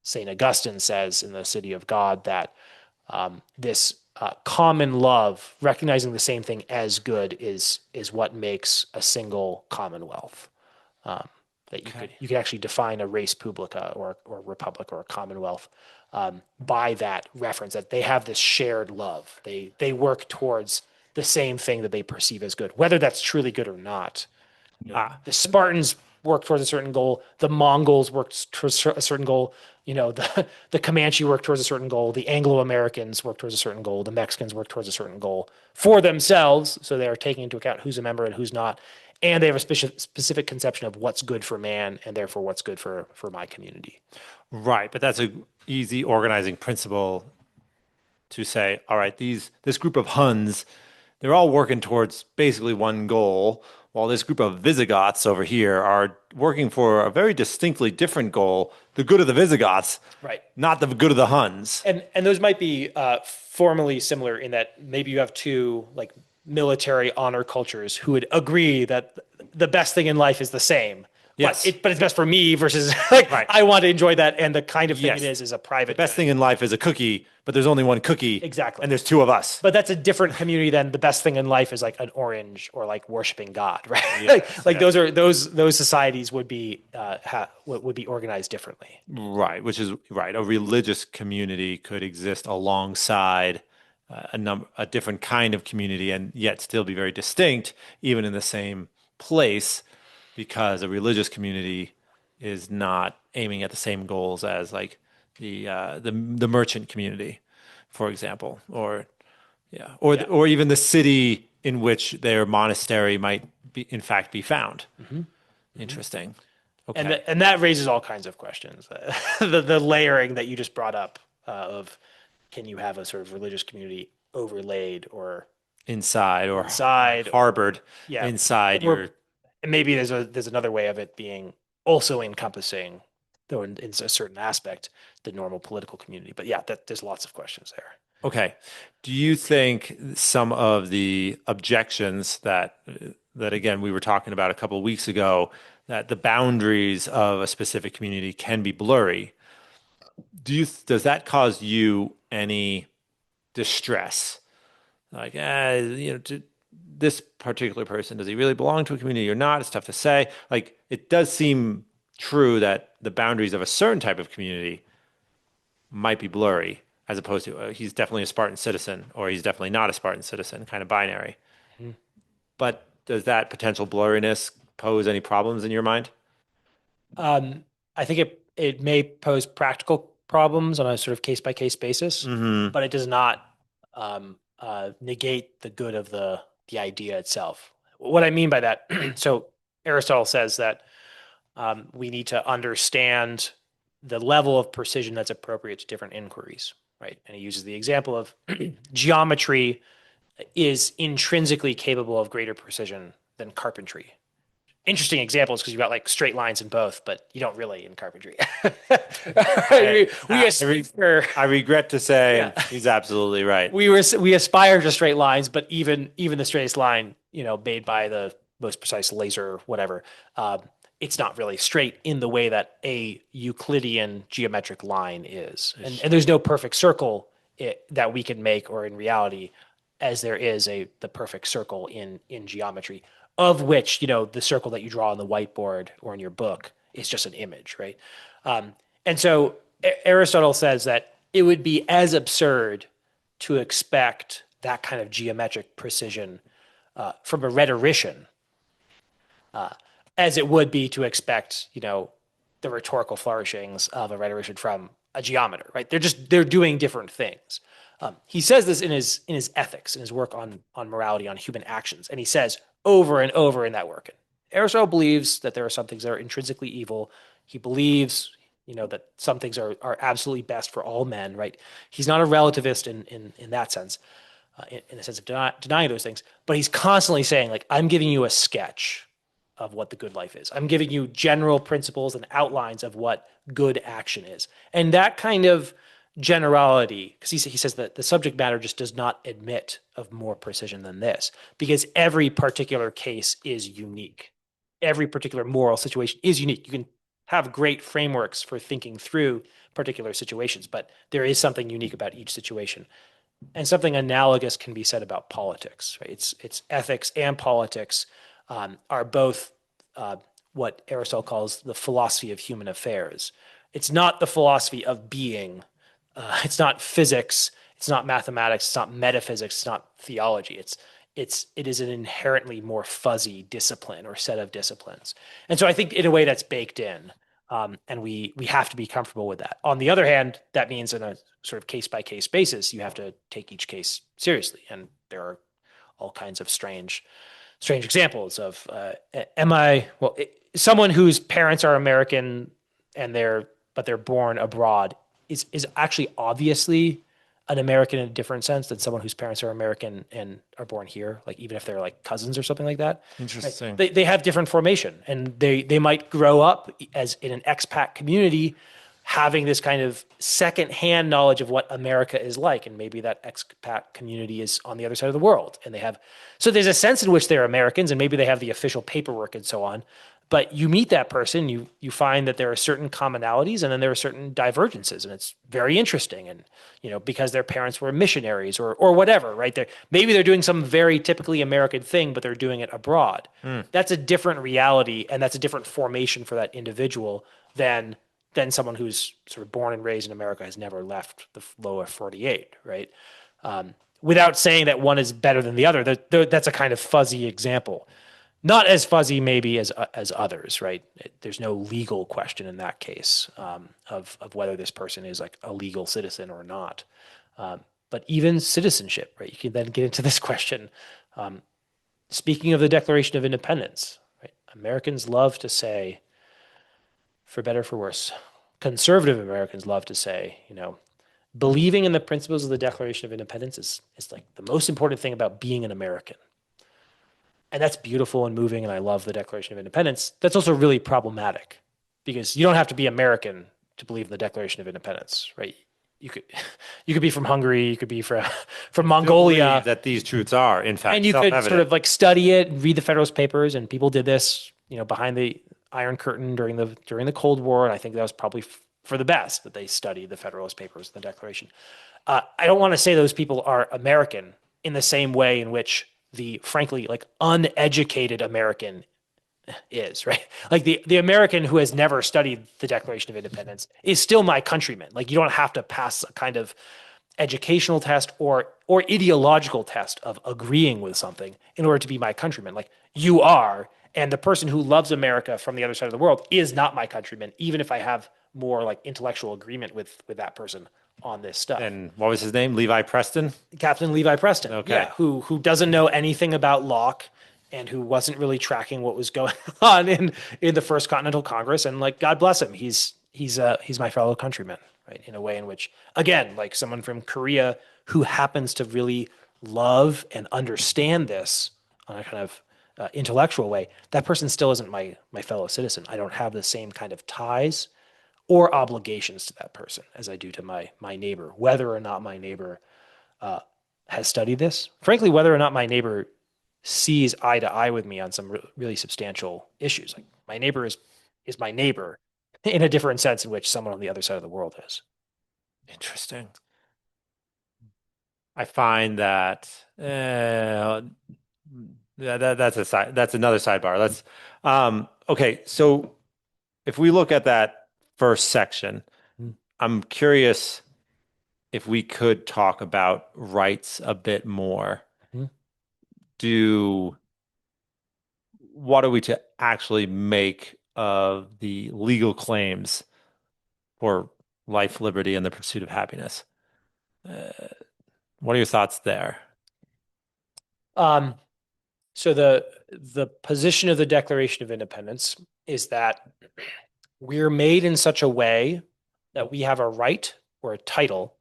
St. Augustine says in the City of God that this common love, recognizing the same thing as good, is what makes a single commonwealth. That you could actually define a res publica or a republic or a commonwealth by that reference, that they have this shared love. They work towards the same thing that they perceive as good, whether that's truly good or not. The Spartans worked towards a certain goal. The Mongols worked towards a certain goal. The Comanche worked towards a certain goal. The Anglo-Americans worked towards a certain goal. The Mexicans worked towards a certain goal for themselves. So they are taking into account who's a member and who's not. And they have a specific conception of what's good for man and therefore what's good for my community. Right. But that's an easy organizing principle to say, all right, this group of Huns, they're all working towards basically one goal, while this group of Visigoths over here are working for a very distinctly different goal, the good of the Visigoths, right? Not the good of the Huns. And those might be formally similar in that maybe you have two like military honor cultures who would agree that the best thing in life is the same. Yes. But it's best for me versus like, right. I want to enjoy that. And the kind of thing yes. it is a private. The best thing in life is a cookie, but there's only one cookie. Exactly. And there's two of us. But that's a different community than the best thing in life is like an orange or like worshiping God, right? Yes, like yes. those societies would be organized differently. Right. Which is right. A religious community could exist alongside a different kind of community and yet still be very distinct, even in the same place, because a religious community is not aiming at the same goals as like the merchant community, for example, or even the city in which their monastery might be in fact be found. Mm-hmm. Interesting. Okay. And that raises all kinds of questions. The layering that you just brought up of can you have a sort of religious community overlaid or inside harbored yeah, inside and maybe there's another way of it being also encompassing, though in a certain aspect, the normal political community. But yeah, there's lots of questions there. Okay. Do you think some of the objections that again we were talking about a couple of weeks ago, that the boundaries of a specific community can be blurry, does that cause you any distress? Like, this particular person, does he really belong to a community or not? It's tough to say. Like, it does seem true that the boundaries of a certain type of community might be blurry, as opposed to he's definitely a Spartan citizen or he's definitely not a Spartan citizen, kind of binary. Mm-hmm. But does that potential blurriness pose any problems in your mind? I think it may pose practical problems on a sort of case-by-case basis, mm-hmm. but it does not negate the good of the idea itself. What I mean by that, so Aristotle says that we need to understand the level of precision that's appropriate to different inquiries, right? And he uses the example of geometry is intrinsically capable of greater precision than carpentry. interesting examples because you've got like straight lines in both, but you don't really in carpentry. I regret to say Yeah. he's absolutely right. We aspire to straight lines, but even the straightest line, made by the most precise laser, or whatever, it's not really straight in the way that a Euclidean geometric line is, and there's no perfect circle that we can make, or in reality, as there is the perfect circle in geometry, of which the circle that you draw on the whiteboard or in your book is just an image, right? And so Aristotle says that it would be as absurd to expect that kind of geometric precision from a rhetorician as it would be to expect, the rhetorical flourishings of a rhetorician from a geometer, right? They're doing different things. He says this in his ethics, in his work on morality, on human actions, and he says over and over in that work. Aristotle believes that there are some things that are intrinsically evil. He believes, that some things are absolutely best for all men, right? He's not a relativist in that sense, in the sense of denying those things, but he's constantly saying, like, I'm giving you a sketch of what the good life is. I'm giving you general principles and outlines of what good action is. And that kind of generality, because he says that the subject matter just does not admit of more precision than this, because every particular case is unique. Every particular moral situation is unique. You can have great frameworks for thinking through particular situations, but there is something unique about each situation. And something analogous can be said about politics, right? It's ethics and politics are both what Aristotle calls the philosophy of human affairs. It's not the philosophy of being. It's not physics. It's not mathematics. It's not metaphysics. It's not theology. It is an inherently more fuzzy discipline or set of disciplines. And so I think in a way that's baked in, and we have to be comfortable with that. On the other hand, that means in a sort of case by case basis, you have to take each case seriously, and there are all kinds of strange examples of someone whose parents are American but they're born abroad is actually obviously an American in a different sense than someone whose parents are American and are born here, like even if they're like cousins or something like that. Interesting. Right? They have different formation, and they might grow up as in an expat community having this kind of secondhand knowledge of what America is like. And maybe that expat community is on the other side of the world. And so there's a sense in which they're Americans, and maybe they have the official paperwork and so on. But you meet that person, you find that there are certain commonalities and then there are certain divergences. And it's very interesting. And, because their parents were missionaries or whatever, right? Maybe they're doing some very typically American thing, but they're doing it abroad. That's a different reality, and that's a different formation for that individual than someone who's sort of born and raised in America, has never left the lower 48, right? Without saying that one is better than the other, that's a kind of fuzzy example. Not as fuzzy maybe as others, right? There's no legal question in that case of whether this person is like a legal citizen or not. But even citizenship, right? You can then get into this question. Speaking of the Declaration of Independence, right? Americans love to say, for better or for worse, conservative Americans love to say, believing in the principles of the Declaration of Independence is like the most important thing about being an American. And that's beautiful and moving, and I love the Declaration of Independence. That's also really problematic because you don't have to be American to believe in the Declaration of Independence, right? You could be from Hungary, you could be from Mongolia. That these truths are, in fact, and you could sort of like study it, read the Federalist Papers, and people did this, behind the Iron Curtain during the Cold War, and I think that was probably for the best that they studied the Federalist Papers and the Declaration. I don't want to say those people are American in the same way in which the frankly like uneducated American is, right? Like the American who has never studied the Declaration of Independence is still my countryman. Like you don't have to pass a kind of educational test or ideological test of agreeing with something in order to be my countryman. Like you are, and the person who loves America from the other side of the world is not my countryman, even if I have more like intellectual agreement with that person on this stuff. And what was his name? Levi Preston? Captain Levi Preston. Okay. Yeah, who doesn't know anything about Locke and who wasn't really tracking what was going on in the First Continental Congress. And like, God bless him. He's my fellow countryman, right? In a way in which, again, like someone from Korea who happens to really love and understand this on a kind of intellectual way, that person still isn't my fellow citizen. I don't have the same kind of ties or obligations to that person as I do to my neighbor, whether or not my neighbor has studied this. Frankly, whether or not my neighbor sees eye to eye with me on some really substantial issues. Like my neighbor is my neighbor in a different sense in which someone on the other side of the world is. Interesting. I find that that's another sidebar. Let's okay. So if we look at that first section, I'm curious if we could talk about rights a bit more. What are we to actually make of the legal claims for life, liberty, and the pursuit of happiness? What are your thoughts there? So the position of the Declaration of Independence is that we're made in such a way that we have a right or a title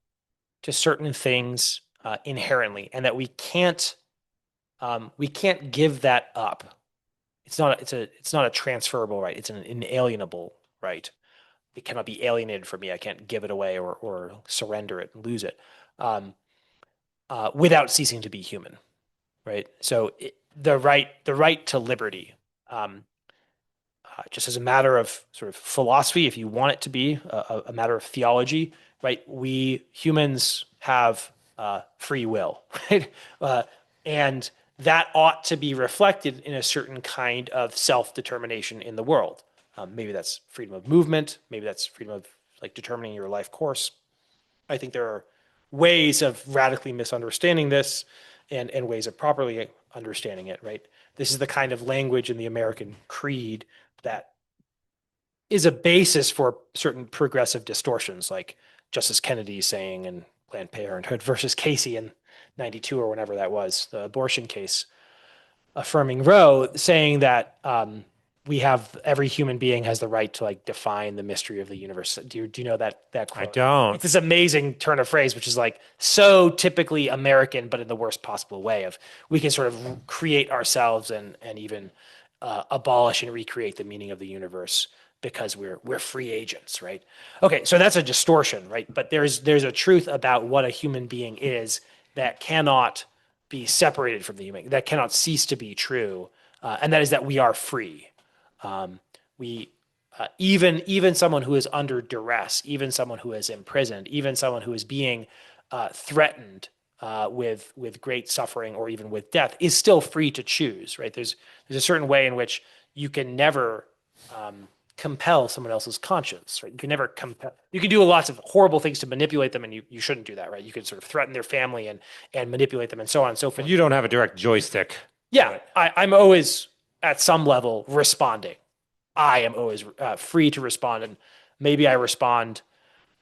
to certain things inherently, and that we can't give that up. It's not a transferable right. It's an inalienable right. It cannot be alienated from me. I can't give it away or surrender it and lose it without ceasing to be human, right? So the right to liberty, just as a matter of sort of philosophy, if you want it to be a matter of theology, right? We humans have free will, right? And that ought to be reflected in a certain kind of self-determination in the world. Maybe that's freedom of movement. Maybe that's freedom of like determining your life course. I think there are ways of radically misunderstanding this and ways of properly understanding it, right? This is the kind of language in the American creed that is a basis for certain progressive distortions, like Justice Kennedy saying in Planned Parenthood versus Casey in 92 or whenever that was, the abortion case, affirming Roe, saying that we have every human being has the right to like define the mystery of the universe. Do you know that quote? I don't. It's this amazing turn of phrase, which is like so typically American, but in the worst possible way. Of we can sort of create ourselves and even abolish and recreate the meaning of the universe because we're free agents, right? Okay, so that's a distortion, right? But there's a truth about what a human being is that cannot be separated from the human, that cannot cease to be true, and that is that we are free. We even someone who is under duress, even someone who is imprisoned, even someone who is being threatened with great suffering or even with death is still free to choose, right? There's a certain way in which you can never compel someone else's conscience, right? You can never compel. You can do lots of horrible things to manipulate them, and you shouldn't do that, right? You can sort of threaten their family and manipulate them, and so on and so forth. But you don't have a direct joystick. Yeah, I'm always at some level responding. I am always free to respond, and maybe I respond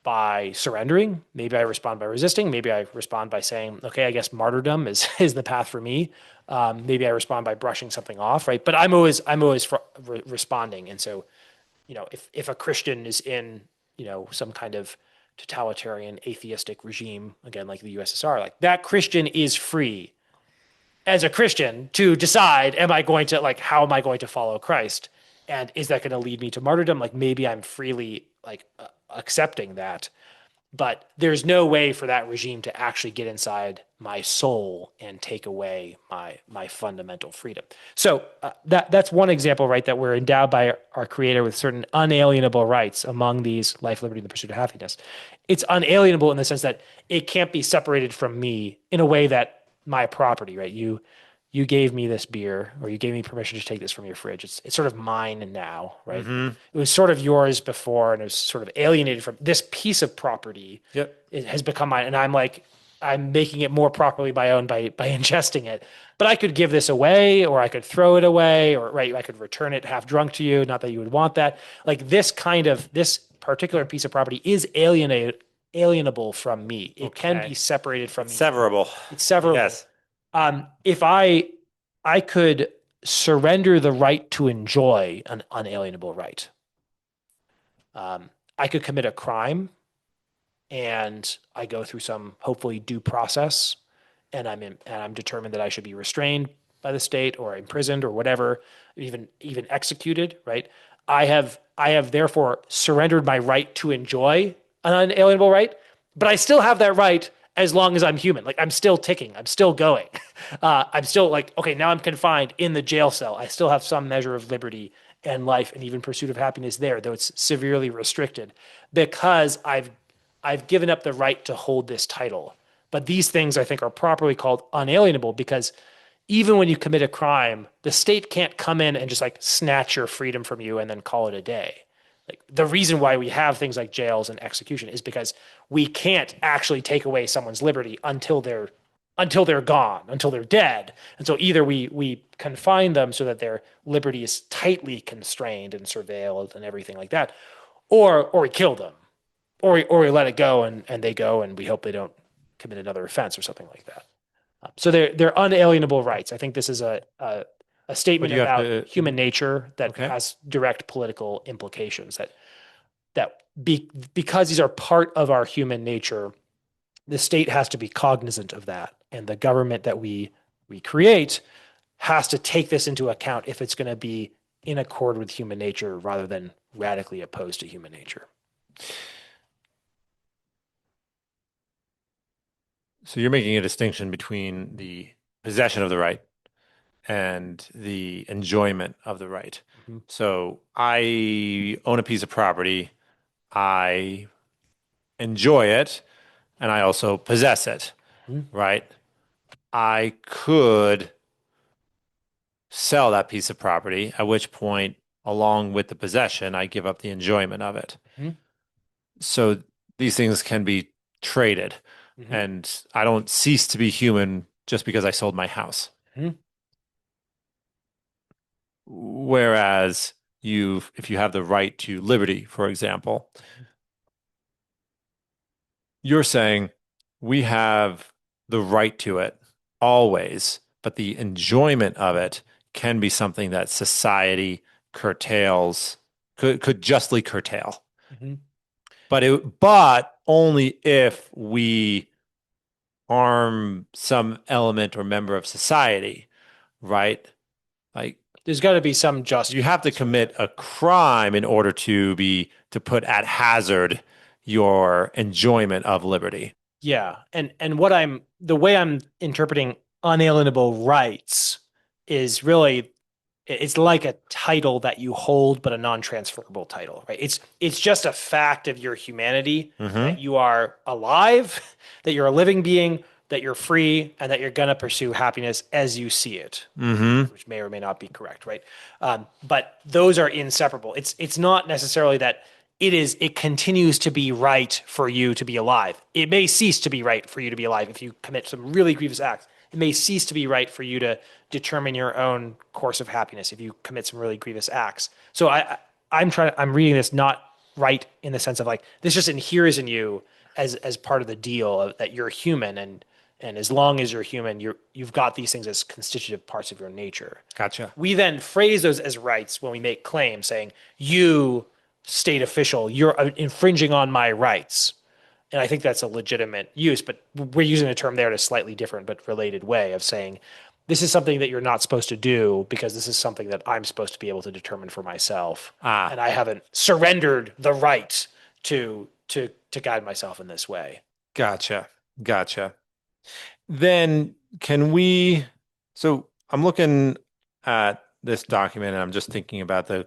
by surrendering. Maybe I respond by resisting. Maybe I respond by saying, "Okay, I guess martyrdom is the path for me." Maybe I respond by brushing something off, right? But I'm always responding, and so if a Christian is in some kind of totalitarian atheistic regime, again like the USSR, like that Christian is free as a Christian to decide, how am I going to follow Christ? And is that going to lead me to martyrdom? Like maybe I'm freely accepting that, but there's no way for that regime to actually get inside my soul and take away my fundamental freedom. So that's one example, right? That we're endowed by our Creator with certain unalienable rights among these life, liberty, and the pursuit of happiness. It's unalienable in the sense that it can't be separated from me in a way that my property, right? You gave me this beer, or you gave me permission to take this from your fridge. It's sort of mine now, right? Mm-hmm. It was sort of yours before, and it was sort of alienated from this piece of property. Yep. It has become mine, and I'm making it more properly my own by ingesting it. But I could give this away, or I could throw it away, or I could return it half drunk to you. Not that you would want that. Like this particular piece of property is alienable from me. It can be separated from me. Severable. It's severable. Yes. If I could surrender the right to enjoy an unalienable right, I could commit a crime, and I go through some hopefully due process, and I'm determined that I should be restrained. by the state or imprisoned or whatever, even executed, right? I have therefore surrendered my right to enjoy an unalienable right, but I still have that right as long as I'm human. Like I'm still ticking, I'm still going. I'm still like, okay, now I'm confined in the jail cell. I still have some measure of liberty and life and even pursuit of happiness there, though it's severely restricted because I've given up the right to hold this title. But these things I think are properly called unalienable because even when you commit a crime, the state can't come in and just like snatch your freedom from you and then call it a day. Like the reason why we have things like jails and execution is because we can't actually take away someone's liberty until they're gone, until they're dead. And so either we confine them so that their liberty is tightly constrained and surveilled and everything like that, or we kill them, or we let it go and they go and we hope they don't commit another offense or something like that. So they're unalienable rights. I think this is a statement you have about to- human nature that Okay. has direct political implications. Because these are part of our human nature, the state has to be cognizant of that, and the government that we create has to take this into account if it's going to be in accord with human nature rather than radically opposed to human nature. So you're making a distinction between the possession of the right and the enjoyment of the right. Mhm. So I own a piece of property, I enjoy it, and I also possess it, Mhm. right? I could sell that piece of property, at which point, along with the possession, I give up the enjoyment of it. Mhm. So these things can be traded, Mhm. and I don't cease to be human just because I sold my house. Mhm. Whereas if you have the right to liberty, for example, you're saying we have the right to it always, but the enjoyment of it can be something that society curtails, could justly curtail. Mhm. But only if we harm some element or member of society, right? Like There's got to be some just. you have to commit a crime in order to put at hazard your enjoyment of liberty. Yeah, and the way I'm interpreting unalienable rights is really it's like a title that you hold but a non-transferable title, right? It's just a fact of your humanity Mm-hmm. that you are alive, that you're a living being, that you're free, and that you're going to pursue happiness as you see it, Mm-hmm. which may or may not be correct, right? But those are inseparable. It's not necessarily that it continues to be right for you to be alive. It may cease to be right for you to be alive if you commit some really grievous acts. It may cease to be right for you to determine your own course of happiness if you commit some really grievous acts. So I'm reading this not right in the sense of like this just inheres in you as part of the deal of, that you're human and as long as you're human, you've got these things as constitutive parts of your nature. Gotcha. We then phrase those as rights when we make claims saying, you, state official, you're infringing on my rights. And I think that's a legitimate use, but we're using the term there in a slightly different but related way of saying, this is something that you're not supposed to do because this is something that I'm supposed to be able to determine for myself. Ah, And I haven't surrendered the right to guide myself in this way. gotcha. Gotcha. Then can we, so I'm looking at this document and I'm just thinking about the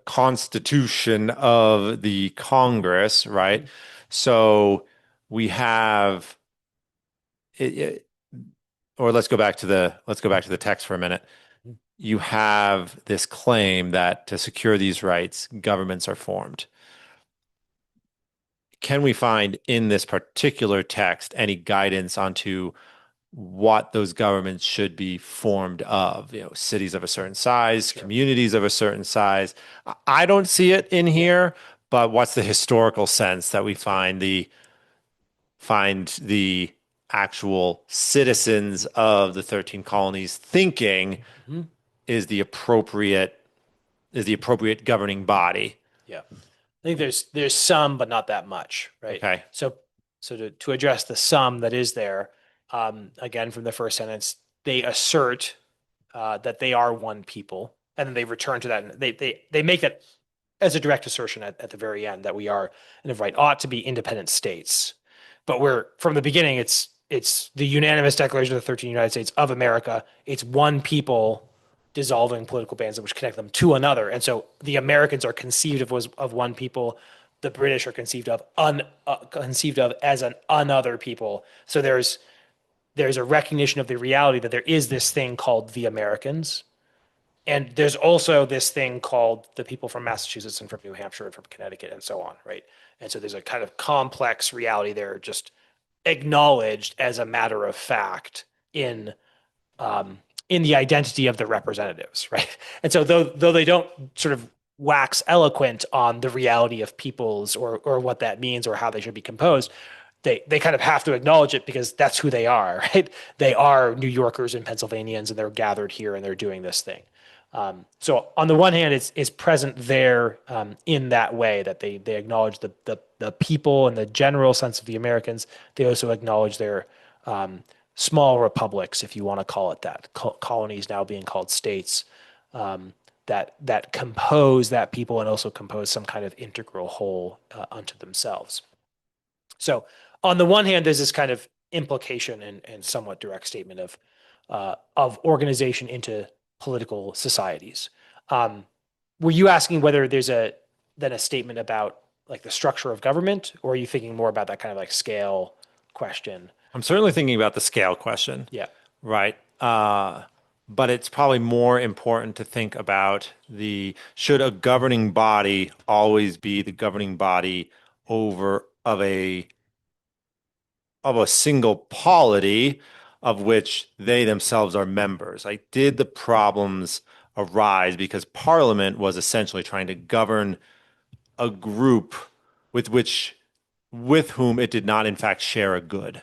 Constitution of the Congress, right? So we have or let's go back to the text for a minute. You have this claim that to secure these rights, governments are formed. Can we find in this particular text any guidance onto what those governments should be formed of? You know, cities of a certain size, communities of a certain size. I don't see it in here, but what's the historical sense that we find the actual citizens of the 13 colonies thinking Mhm. is the appropriate governing body? Yeah. I think there's some, but not that much, right? Okay. So to address the sum that is there, again from the first sentence, they assert that they are one people, and then they return to that. And they make that as a direct assertion at the very end that we are and of right ought to be independent states. But we're from the beginning, it's the unanimous Declaration of the 13 United States of America. It's one people dissolving political bands which connect them to another. And so the Americans are conceived of one people. The British are conceived of as an another people. So there's a recognition of the reality that there is this thing called the Americans. And there's also this thing called the people from Massachusetts and from New Hampshire and from Connecticut and so on, right? And so there's a kind of complex reality there, just acknowledged as a matter of fact in the identity of the representatives, right? And so though they don't sort of wax eloquent on the reality of peoples or what that means or how they should be composed, they kind of have to acknowledge it because that's who they are, right? They are New Yorkers and Pennsylvanians, and they're gathered here and they're doing this thing. So on the one hand, it's present there in that way that they acknowledge the people and the general sense of the Americans. They also acknowledge their small republics, if you want to call it that, colonies now being called states, that compose that people and also compose some kind of integral whole unto themselves. So on the one hand, there's this kind of implication and somewhat direct statement of organization into political societies. Were you asking whether there's then a statement about like the structure of government, or are you thinking more about that kind of like scale question? I'm certainly thinking about the scale question. Yeah. Right. But it's probably more important to think about should a governing body always be the governing body of a single polity of which they themselves are members? Like, did the problems arise because Parliament was essentially trying to govern a group with whom it did not in fact share a good?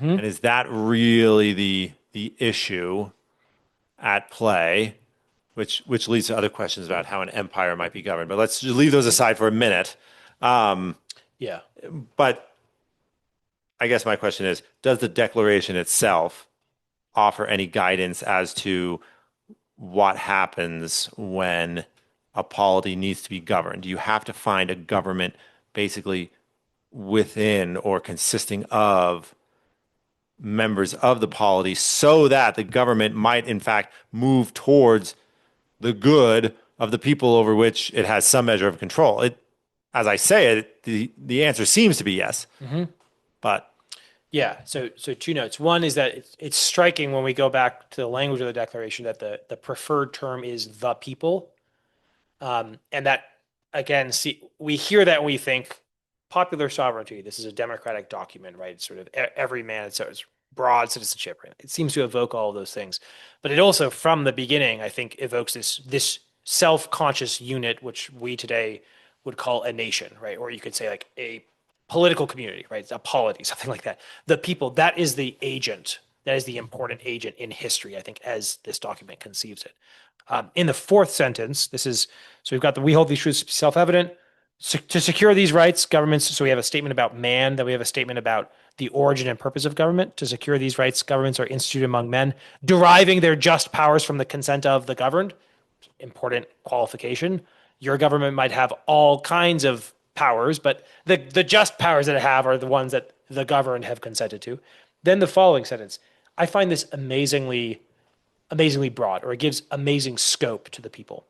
Mm-hmm. And is that really the issue at play, which leads to other questions about how an empire might be governed? But let's just leave those aside for a minute. Yeah. But I guess my question is, does the Declaration itself offer any guidance as to what happens when a polity needs to be governed? Do you have to find a government basically within or consisting of members of the polity so that the government might in fact move towards the good of the people over which it has some measure of control? As I say it, the answer seems to be yes. Mm-hmm. But yeah, so two notes. One is that it's striking when we go back to the language of the Declaration that the preferred term is the people. And that, again, we hear that when we think popular sovereignty. This is a democratic document, right? It's sort of every man, it's broad citizenship. Right? It seems to evoke all of those things. But it also, from the beginning, I think, evokes this self-conscious unit, which we today would call a nation, right? Or you could say like a political community, right? A polity, something like that. The people, that is the agent. That is the important agent in history, I think, as this document conceives it. In the fourth sentence, so we've got we hold these truths to be self-evident. To secure these rights, governments, so we have a statement about man, then we have a statement about the origin and purpose of government. To secure these rights, governments are instituted among men, deriving their just powers from the consent of the governed. Important qualification. Your government might have all kinds of powers, but the just powers that it have are the ones that the governed have consented to. Then the following sentence, I find this amazingly broad, or it gives amazing scope to the people.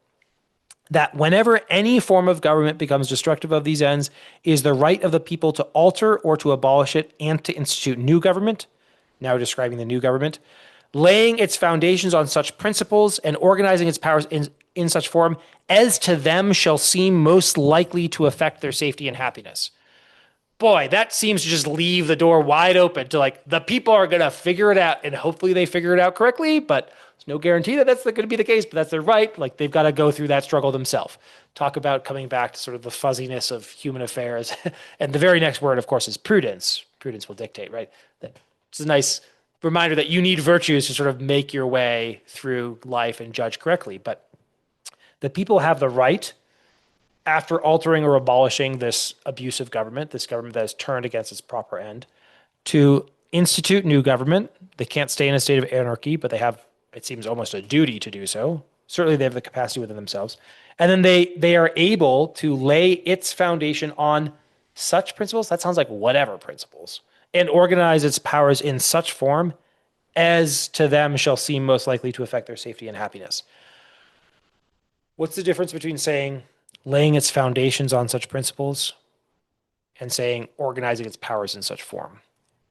That whenever any form of government becomes destructive of these ends, is the right of the people to alter or to abolish it and to institute new government, now describing the new government, laying its foundations on such principles and organizing its powers in such form as to them shall seem most likely to affect their safety and happiness. Boy, that seems to just leave the door wide open to like, the people are going to figure it out, and hopefully they figure it out correctly, but there's no guarantee that that's going to be the case, but that's their right. Like, they've got to go through that struggle themselves. Talk about coming back to sort of the fuzziness of human affairs. And the very next word, of course, is prudence. Prudence will dictate, right? It's a nice reminder that you need virtues to sort of make your way through life and judge correctly. But the people have the right, after altering or abolishing this abusive government, this government that has turned against its proper end, to institute new government. They can't stay in a state of anarchy, but they have it seems almost a duty to do so. Certainly they have the capacity within themselves. And then they are able to lay its foundation on such principles, that sounds like whatever principles, and organize its powers in such form as to them shall seem most likely to affect their safety and happiness. What's the difference between saying laying its foundations on such principles and saying organizing its powers in such form?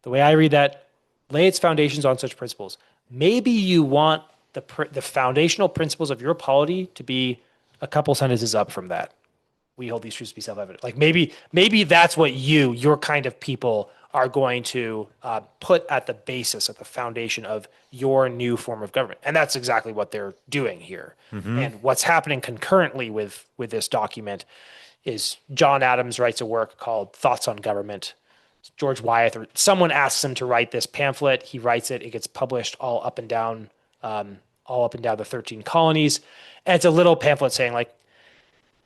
The way I read that, lay its foundations on such principles. Maybe you want the foundational principles of your polity to be a couple sentences up from that. We hold these truths to be self-evident. Like maybe that's what your kind of people are going to put at the basis, at the foundation of your new form of government. And that's exactly what they're doing here. And what's happening concurrently with this document is John Adams writes a work called Thoughts on Government. George Wyeth or someone asks him to write this pamphlet. He writes it. It gets published all up and down the 13 colonies. And it's a little pamphlet saying like,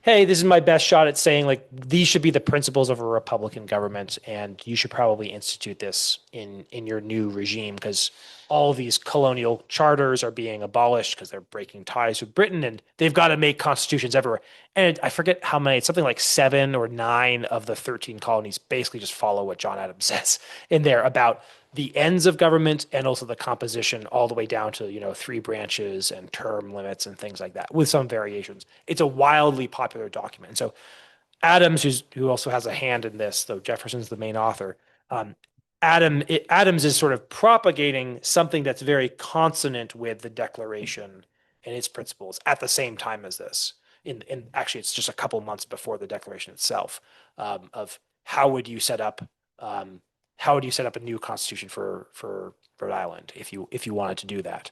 hey, this is my best shot at saying like these should be the principles of a Republican government, and you should probably institute this in your new regime because all of these colonial charters are being abolished because they're breaking ties with Britain, and they've got to make constitutions everywhere. And I forget how many, it's something like 7 or 9 of the 13 colonies basically just follow what John Adams says in there about the ends of government and also the composition all the way down to, 3 branches and term limits and things like that with some variations. It's a wildly popular document. And so Adams, who also has a hand in this, though Jefferson's the main author, Adams is sort of propagating something that's very consonant with the Declaration and its principles at the same time as this. In actually, it's just a couple months before the Declaration itself, of how would you set up a new constitution for Rhode Island if you wanted to do that?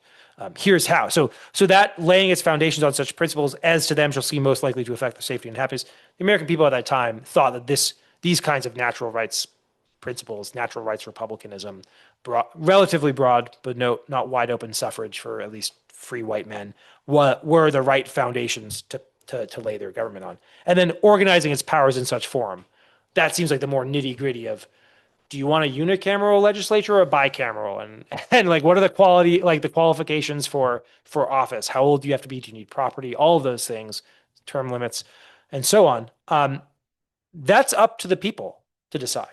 Here's how. So that laying its foundations on such principles as to them shall seem most likely to affect the safety and happiness. The American people at that time thought that these kinds of natural rights principles, natural rights republicanism, relatively broad, but not wide open suffrage for at least free white men, were the right foundations to lay their government on. And then organizing its powers in such form. That seems like the more nitty gritty of, do you want a unicameral legislature or a bicameral? And like, what are the qualifications for office? How old do you have to be? Do you need property? All of those things, term limits, and so on. That's up to the people to decide.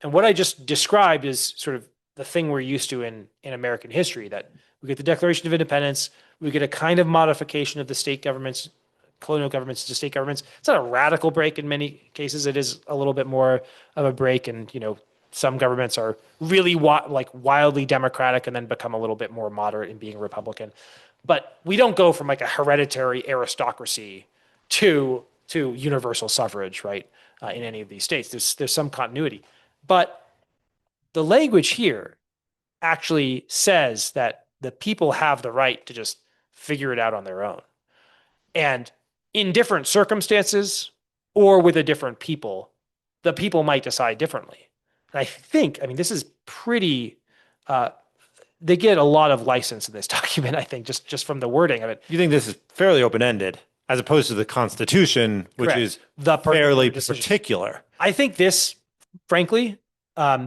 And what I just described is sort of the thing we're used to in American history, that we get the Declaration of Independence, we get a kind of modification of the state governments, colonial governments to state governments. It's not a radical break in many cases. It is a little bit more of a break, and some governments are really wildly democratic and then become a little bit more moderate in being Republican. But we don't go from like a hereditary aristocracy to universal suffrage, right? In any of these states, there's some continuity. But the language here actually says that the people have the right to just figure it out on their own. And in different circumstances or with a different people, the people might decide differently. And I mean, this is pretty, they get a lot of license in this document, I think, just from the wording of it. You think this is fairly open-ended as opposed to the Constitution, which Correct. is The fairly decision. particular. I think this, frankly,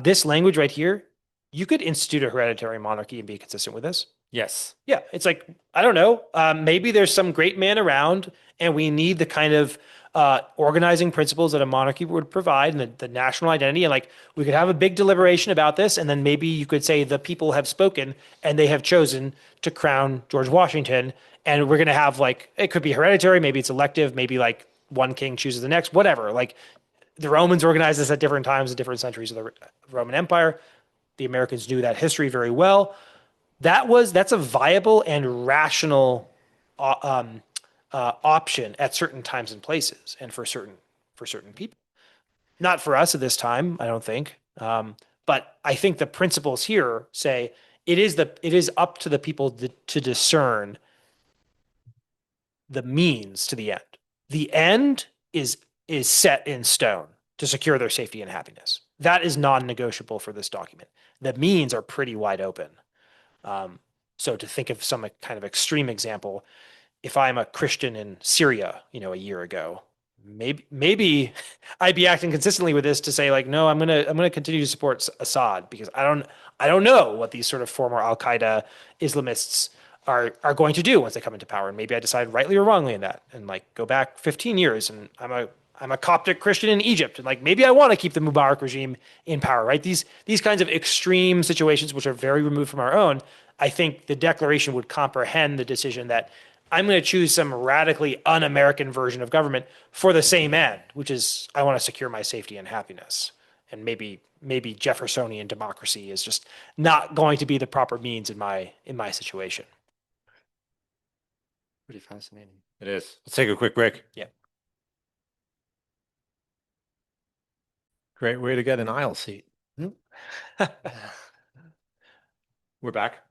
this language right here, you could institute a hereditary monarchy and be consistent with this. Yes. Yeah, it's like, I don't know, maybe there's some great man around and we need the kind of organizing principles that a monarchy would provide and the national identity. And like, we could have a big deliberation about this. And then maybe you could say the people have spoken and they have chosen to crown George Washington. And we're going to have like, it could be hereditary, maybe it's elective, maybe like one king chooses the next, whatever. Like the Romans organized this at different times, at different centuries of the Roman Empire. The Americans knew that history very well. That's a viable and rational option at certain times and places, and for certain people. Not for us at this time, I don't think. But I think the principles here say it is up to the people to discern the means to the end. The end is set in stone to secure their safety and happiness. That is non-negotiable for this document. The means are pretty wide open. So to think of some kind of extreme example, if I'm a Christian in Syria, a year ago, maybe I'd be acting consistently with this to say like, no, I'm gonna continue to support Assad because I don't know what these sort of former Al Qaeda Islamists are going to do once they come into power. And maybe I decide rightly or wrongly in that, and like go back 15 years, and I'm a Coptic Christian in Egypt, and like maybe I want to keep the Mubarak regime in power, right? These kinds of extreme situations, which are very removed from our own, I think the declaration would comprehend the decision that I'm going to choose some radically un-American version of government for the same end, which is I want to secure my safety and happiness. And maybe Jeffersonian democracy is just not going to be the proper means in my situation. Pretty fascinating. It is. Let's take a quick break. Yeah. Great way to get an aisle seat. We're back.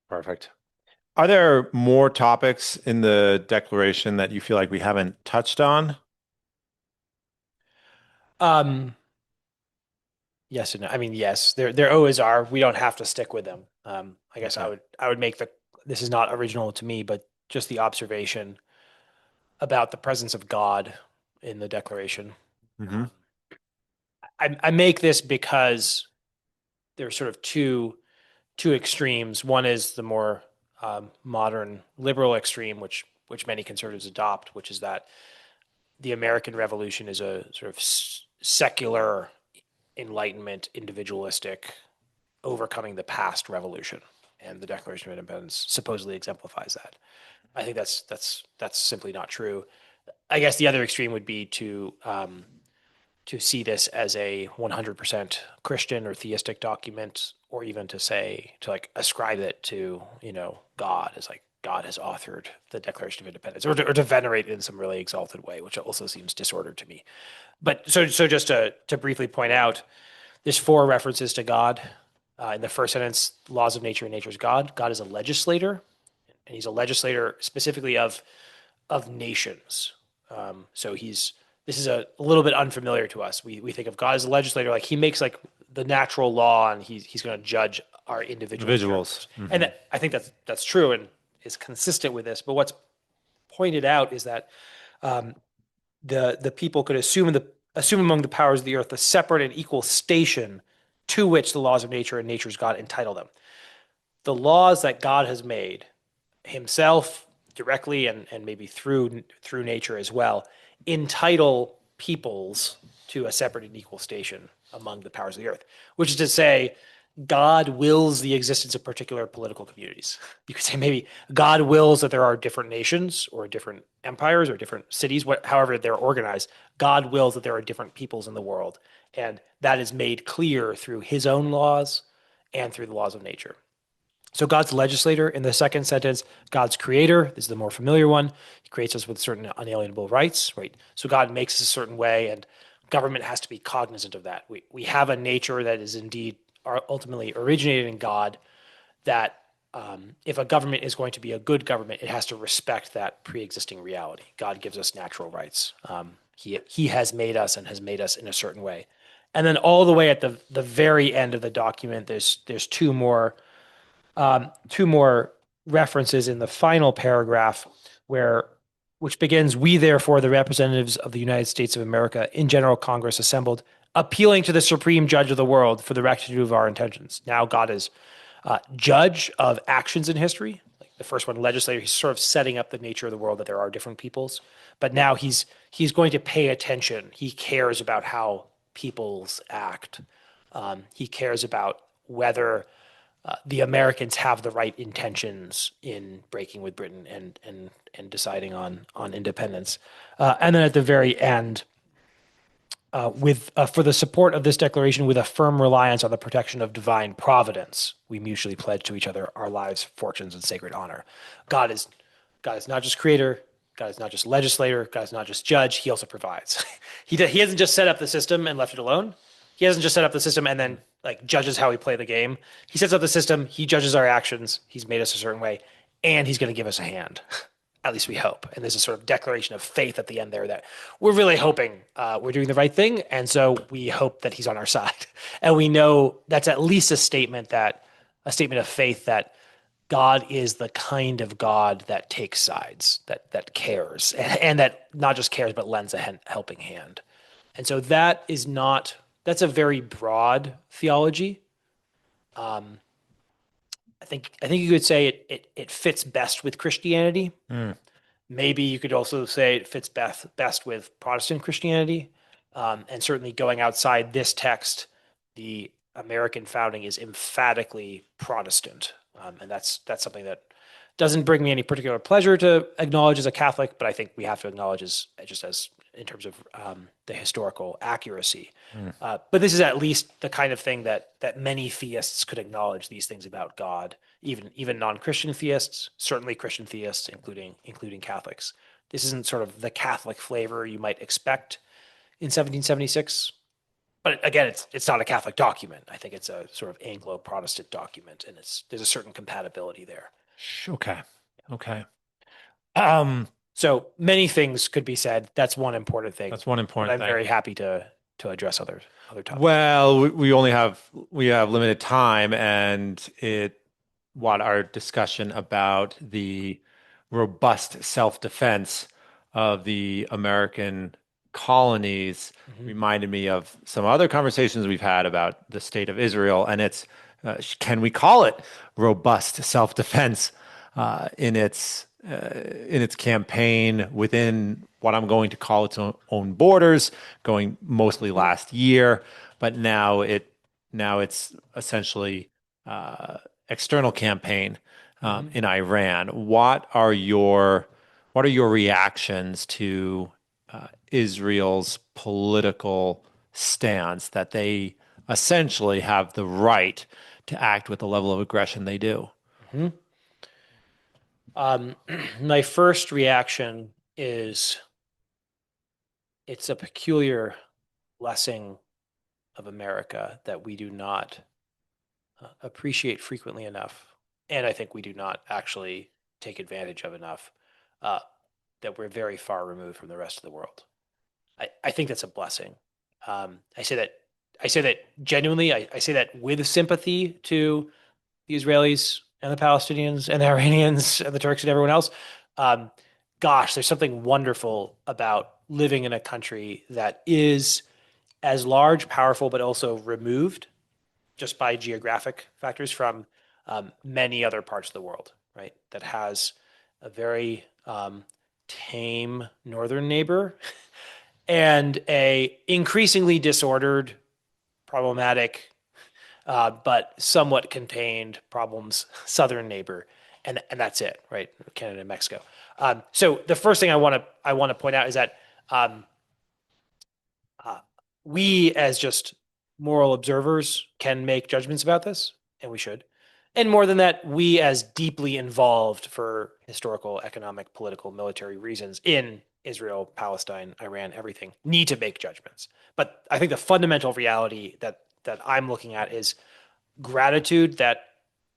Perfect. Are there more topics in the declaration that you feel like we haven't touched on? Yes and no. I mean, yes, there always are. We don't have to stick with them. I guess Okay. I would make this is not original to me, but just the observation about the presence of God in the declaration. Mm-hmm. I make this because there's sort of two extremes. One is the more modern liberal extreme, which many conservatives adopt, which is that the American Revolution is a sort of secular Enlightenment, individualistic, overcoming the past revolution, and the Declaration of Independence supposedly exemplifies that. I think that's simply not true. I guess the other extreme would be to see this as a 100% Christian or theistic document, or even to like ascribe it to God, as like God has authored the Declaration of Independence, or to venerate it in some really exalted way, which also seems disordered to me. But so just to briefly point out, there's 4 references to God. In the first sentence, laws of nature and nature's God. God is a legislator, and he's a legislator specifically of nations. So this is a little bit unfamiliar to us. We think of God as a legislator, like he makes like the natural law, and he's going to judge our individuals. Mm-hmm. And I think that's true and is consistent with this. But what's pointed out is that the people could assume among the powers of the earth the separate and equal station to which the laws of nature and nature's God entitle them. The laws that God has made himself directly and maybe through nature as well entitle peoples to a separate and equal station among the powers of the earth, which is to say God wills the existence of particular political communities. You could say maybe God wills that there are different nations or different empires or different cities, however they're organized. God wills that there are different peoples in the world. And that is made clear through his own laws and through the laws of nature. So God's legislator in the second sentence, God's creator, this is the more familiar one. He creates us with certain unalienable rights, right? So God makes us a certain way, and government has to be cognizant of that. We have a nature that is indeed ultimately originated in God, that if a government is going to be a good government, it has to respect that pre-existing reality. God gives us natural rights. He has made us and has made us in a certain way. And then all the way at the very end of the document, there's two more references in the final paragraph which begins, "We therefore, the representatives of the United States of America in General Congress assembled, appealing to the supreme judge of the world for the rectitude of our intentions." Now God is judge of actions in history. Like the first one, legislator, he's sort of setting up the nature of the world, that there are different peoples. But now he's going to pay attention. He cares about how peoples act. He cares about whether the Americans have the right intentions in breaking with Britain and deciding on independence. And then at the very end, for the support of this declaration, with a firm reliance on the protection of divine providence, we mutually pledge to each other our lives, fortunes, and sacred honor. God is not just creator. God is not just legislator. God is not just judge. He also provides. He hasn't just set up the system and left it alone. He hasn't just set up the system and then like judges how we play the game. He sets up the system. He judges our actions. He's made us a certain way, and he's going to give us a hand. At least we hope. And there's a sort of declaration of faith at the end there that we're really hoping we're doing the right thing, and so we hope that he's on our side. And we know that's at least a statement of faith that God is the kind of God that takes sides, that cares, and that not just cares but lends a helping hand. And so that's a very broad theology. I think you could say it fits best with Christianity. Mm. Maybe you could also say it fits best with Protestant Christianity. And certainly going outside this text, the American founding is emphatically Protestant. And that's something that doesn't bring me any particular pleasure to acknowledge as a Catholic, but I think we have to acknowledge as just as in terms of the historical accuracy. Mm. But this is at least the kind of thing that many theists could acknowledge these things about God, even non-Christian theists, certainly Christian theists, including Catholics. This isn't sort of the Catholic flavor you might expect in 1776. But again, it's not a Catholic document. I think it's a sort of Anglo-Protestant document, and there's a certain compatibility there. Okay. Okay. So many things could be said. That's one important thing. That's one But important I'm thing. very happy to address other topics. Well, we only have limited time, and what our discussion about the robust self-defense of the American colonies reminded me of some other conversations we've had about the state of Israel, and it's can we call it robust self-defense in its campaign within what I'm going to call its own borders, going mostly last year, but now it's essentially external campaign in Iran. What are your reactions to Israel's political stance that they essentially have the right to act with the level of aggression they do? My first reaction is it's a peculiar blessing of America that we do not appreciate frequently enough, and I think we do not actually take advantage of enough, that we're very far removed from the rest of the world. I think that's a blessing. I say that genuinely. I say that with sympathy to the Israelis and the Palestinians and the Iranians and the Turks and everyone else. Gosh, there's something wonderful about living in a country that is as large, powerful, but also removed just by geographic factors from many other parts of the world, right? That has a very tame northern neighbor and a increasingly disordered, problematic, but somewhat contained problems southern neighbor, and that's it, right? Canada and Mexico. So the first thing I want to point out is that we, as just moral observers, can make judgments about this, and we should. And more than that, we, as deeply involved for historical, economic, political, military reasons in Israel, Palestine, Iran, everything, need to make judgments. But I think the fundamental reality that I'm looking at is gratitude that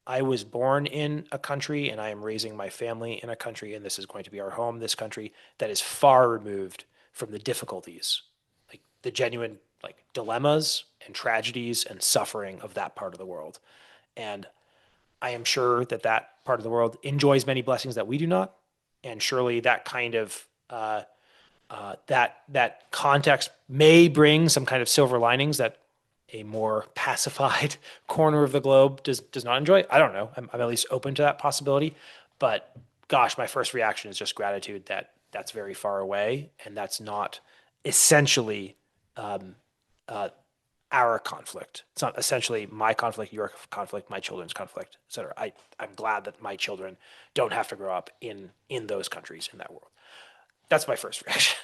I was born in a country and I am raising my family in a country, and this is going to be our home, this country that is far removed from the difficulties, like the genuine like dilemmas and tragedies and suffering of that part of the world. And I am sure that that part of the world enjoys many blessings that we do not. And surely that kind of that context may bring some kind of silver linings that a more pacified corner of the globe does not enjoy. I don't know. I'm at least open to that possibility. But gosh, my first reaction is just gratitude that that's very far away and that's not essentially our conflict. It's not essentially my conflict, your conflict, my children's conflict, et cetera. I'm glad that my children don't have to grow up in those countries, in that world. That's my first reaction.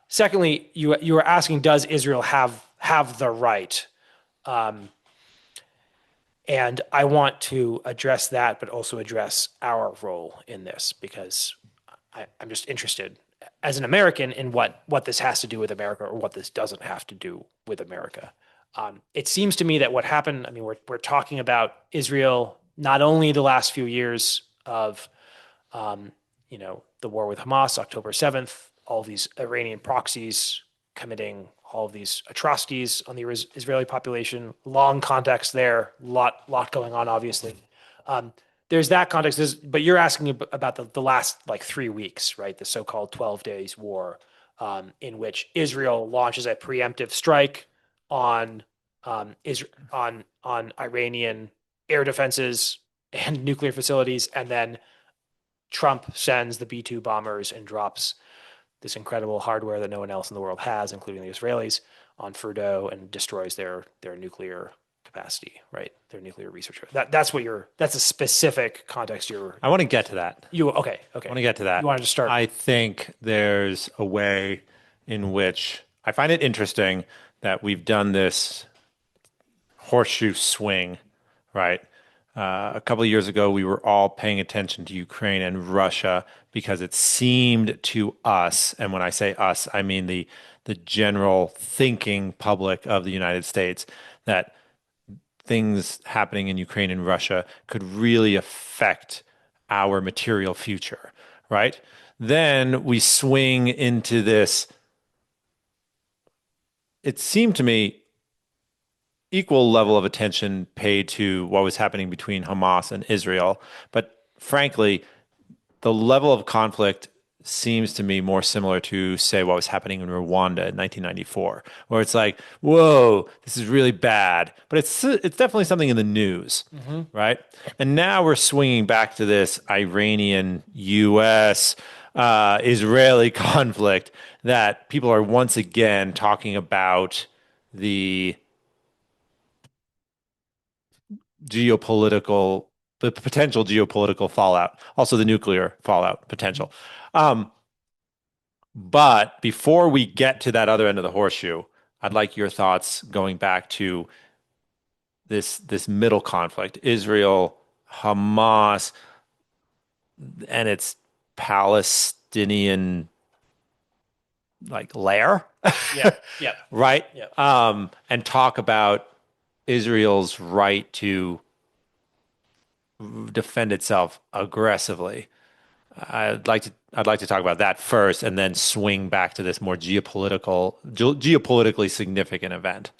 Secondly, you were asking, does Israel have the right? And I want to address that, but also address our role in this, because I'm just interested as an American in what this has to do with America, or what this doesn't have to do with America. It seems to me that what happened, I mean, we're talking about Israel, not only the last few years of, the war with Hamas, October 7th, all these Iranian proxies committing all of these atrocities on the Israeli population, long context there, lot going on, obviously. There's that context, but you're asking about the last like 3 weeks, right? The so-called 12 days war, in which Israel launches a preemptive strike on Iranian air defenses and nuclear facilities. And then Trump sends the B-2 bombers and drops this incredible hardware that no one else in the world has, including the Israelis, on Fordo and destroys their nuclear capacity, right? Their nuclear research. That's a specific context I want to get to that. Okay. I want to get to that. You wanted to start. I think there's a way in which I find it interesting that we've done this horseshoe swing, right? A couple of years ago, we were all paying attention to Ukraine and Russia because it seemed to us, and when I say us, I mean the general thinking public of the United States, that things happening in Ukraine and Russia could really affect our material future, right? Then we swing into this, it seemed to me, equal level of attention paid to what was happening between Hamas and Israel. But frankly, the level of conflict seems to me more similar to, say, what was happening in Rwanda in 1994, where it's like, whoa, this is really bad. But it's definitely something in the news, right? And now we're swinging back to this Iranian, U.S., Israeli conflict that people are once again talking about the potential geopolitical fallout, also the nuclear fallout potential. But before we get to that other end of the horseshoe, I'd like your thoughts going back to this middle conflict, Israel, Hamas, and its Palestinian like lair, Yeah. Yeah. right? Yeah. And talk about Israel's right to defend itself aggressively. I'd like to talk about that first, and then swing back to this more geopolitically significant event.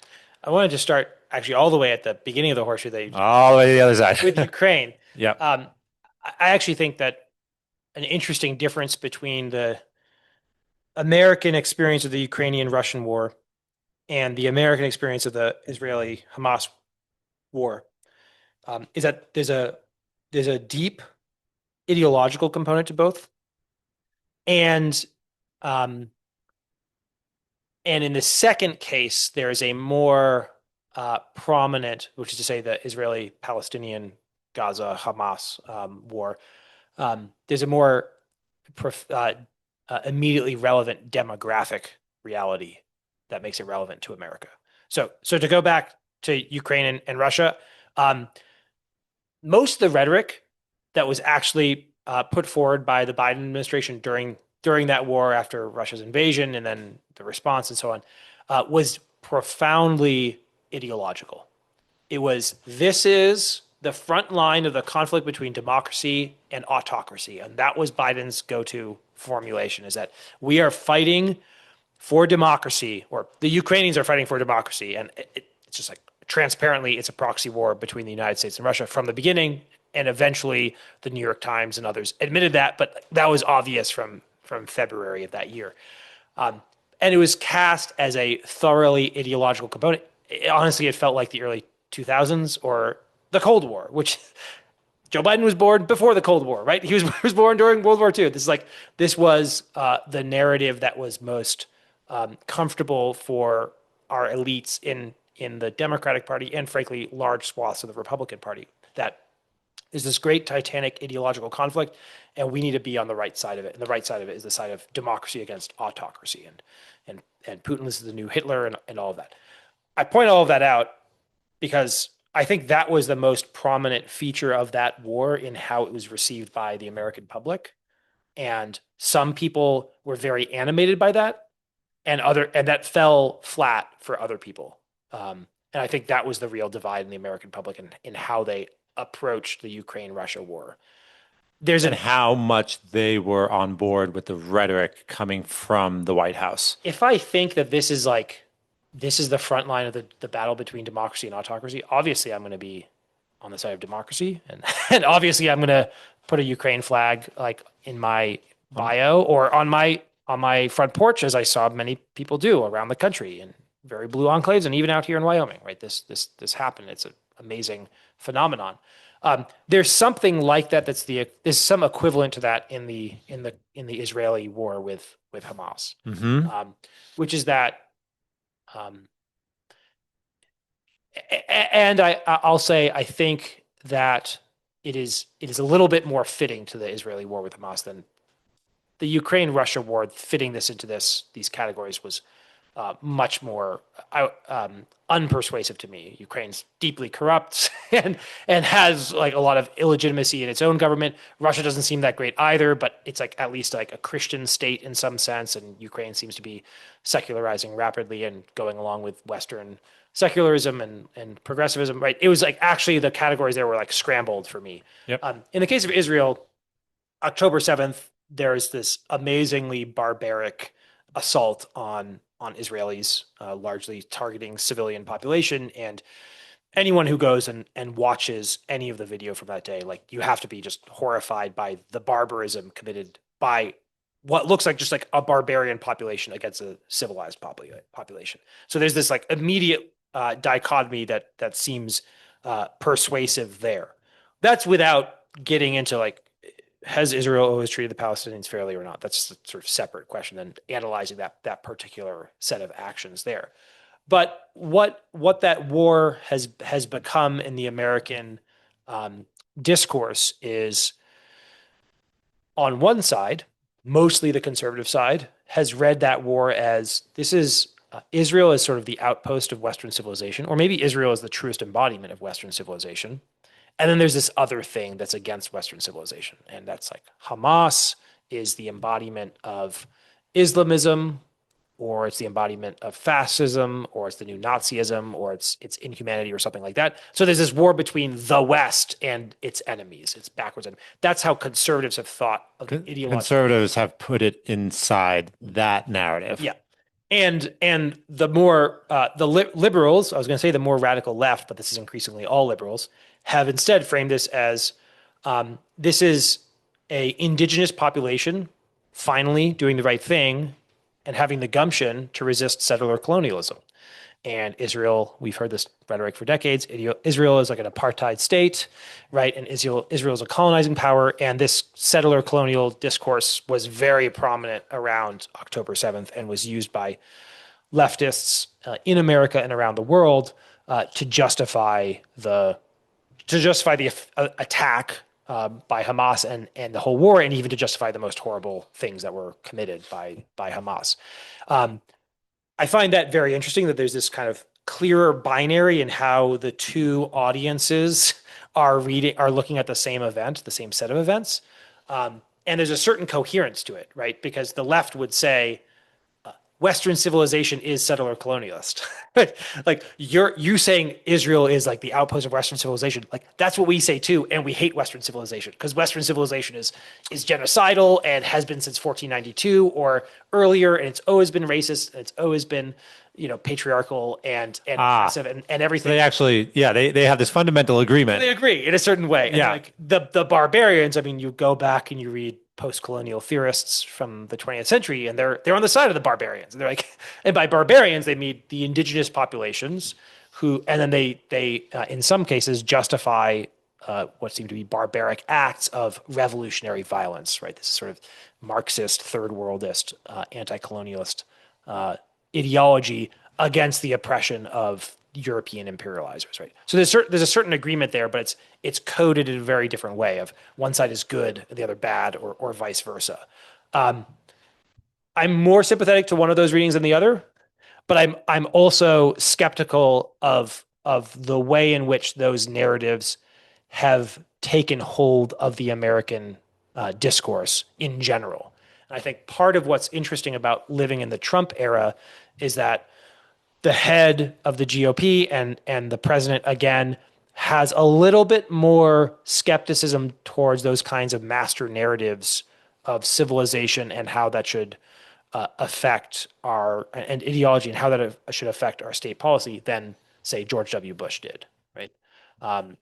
I wanted to start actually all the way at the beginning of the horseshoe that you All the way to the other side. with Ukraine. Yep. I actually think that an interesting difference between the American experience of the Ukrainian-Russian war and the American experience of the Israeli-Hamas war is that there's a deep ideological component to both, and in the second case, there is a more prominent, which is to say, the Israeli-Palestinian Gaza Hamas war. There's a more immediately relevant demographic reality that makes it relevant to America. So to go back to Ukraine and Russia, most of the rhetoric that was actually put forward by the Biden administration during that war, after Russia's invasion and then the response and so on, was profoundly ideological. It was, this is the front line of the conflict between democracy and autocracy. And that was Biden's go-to formulation, is that we are fighting for democracy, or the Ukrainians are fighting for democracy. And it's just like, transparently, it's a proxy war between the United States and Russia from the beginning. And eventually the New York Times and others admitted that, but that was obvious from February of that year. And it was cast as a thoroughly ideological component. Honestly, it felt like the early 2000s or the Cold War, which Joe Biden was born before the Cold War, right? He was born during World War II. This was the narrative that was most comfortable for our elites in the Democratic Party and, frankly, large swaths of the Republican Party. That is this great titanic ideological conflict, and we need to be on the right side of it. And the right side of it is the side of democracy against autocracy, and Putin is the new Hitler and all of that. I point all of that out because I think that was the most prominent feature of that war in how it was received by the American public. And some people were very animated by that, and that fell flat for other people. And I think that was the real divide in the American public in how they approached the Ukraine-Russia war. And how much they were on board with the rhetoric coming from the White House. If I think that this is the front line of the battle between democracy and autocracy, obviously I'm going to be on the side of democracy, and obviously I'm going to put a Ukraine flag like in my bio or on my front porch, as I saw many people do around the country in very blue enclaves and even out here in Wyoming. Right, this happened. It's an amazing phenomenon. There's something like that. There's some equivalent to that in the Israeli war with Hamas, Mm-hmm. which is that, um, and I'll say I think that it is a little bit more fitting to the Israeli war with Hamas than the Ukraine-Russia war. Fitting this into these categories was much more unpersuasive to me. Ukraine's deeply corrupt and has like a lot of illegitimacy in its own government. Russia doesn't seem that great either, but it's like at least like a Christian state in some sense, and Ukraine seems to be secularizing rapidly and going along with Western secularism and progressivism. Right? It was like actually the categories there were like scrambled for me. Yep. In the case of Israel, October 7th, there's this amazingly barbaric assault on Israelis, largely targeting civilian population. And anyone who goes and watches any of the video from that day, like you have to be just horrified by the barbarism committed by what looks like just like a barbarian population against a civilized population. So there's this like immediate dichotomy that seems persuasive there. That's without getting into like, has Israel always treated the Palestinians fairly or not? That's a sort of separate question than analyzing that particular set of actions there. But what that war has become in the American discourse is, on one side, mostly the conservative side, has read that war as this is Israel as sort of the outpost of Western civilization, or maybe Israel is the truest embodiment of Western civilization. And then there's this other thing that's against Western civilization, and that's like Hamas is the embodiment of Islamism, or it's the embodiment of fascism, or it's the new Nazism, or it's inhumanity, or something like that. So there's this war between the West and its enemies. It's backwards, and that's how conservatives have thought of ideology. Conservatives have put it inside that narrative. Yeah. And the more liberals, I was going to say the more radical left, but this is increasingly all liberals, have instead framed this as this is a indigenous population finally doing the right thing and having the gumption to resist settler colonialism. And Israel, we've heard this rhetoric for decades. Israel is like an apartheid state, right? And Israel is a colonizing power. And this settler colonial discourse was very prominent around October 7th and was used by leftists in America and around the world to justify the attack by Hamas and the whole war, and even to justify the most horrible things that were committed by Hamas. I find that very interesting that there's this kind of clearer binary in how the two audiences are looking at the same event, the same set of events. And there's a certain coherence to it, right? Because the left would say Western civilization is settler colonialist. Like you saying Israel is like the outpost of Western civilization. Like that's what we say too, and we hate Western civilization because Western civilization is genocidal and has been since 1492 or earlier, and it's always been racist. And it's always been patriarchal and oppressive and everything. So they actually, they have this fundamental agreement. They agree in a certain way. And like the barbarians, I mean, you go back and you read post-colonial theorists from the 20th century, and they're on the side of the barbarians. And they're like, and by barbarians, they mean the indigenous populations who, and then they in some cases justify what seem to be barbaric acts of revolutionary violence, right? This is sort of Marxist, third worldist, anti-colonialist ideology against the oppression of European imperializers, right? So there's a certain agreement there, but it's coded in a very different way of one side is good and the other bad, or vice versa. I'm more sympathetic to one of those readings than the other, but I'm also skeptical of the way in which those narratives have taken hold of the American discourse in general. And I think part of what's interesting about living in the Trump era is that the head of the GOP and the president, again, has a little bit more skepticism towards those kinds of master narratives of civilization and how that should affect and ideology and how that should affect our state policy than, say, George W. Bush did, right?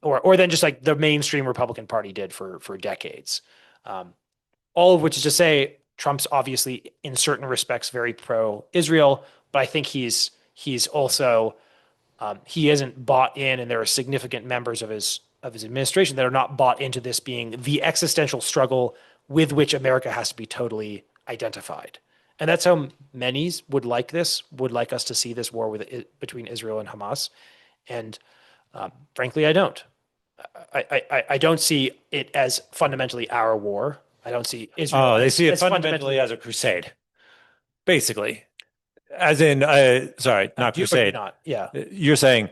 Or than just like the mainstream Republican Party did for decades. All of which is to say, Trump's obviously, in certain respects, very pro-Israel, but I think he's also he isn't bought in, and there are significant members of his his administration that are not bought into this being the existential struggle with which America has to be totally identified. And that's how many would like this, would like us to see this war between Israel and Hamas. And frankly, I don't. I don't see it as fundamentally our war. I don't see Israel. Oh, they as, see it as fundamentally as a crusade, basically. As in, sorry, not crusade. Not, yeah. You're saying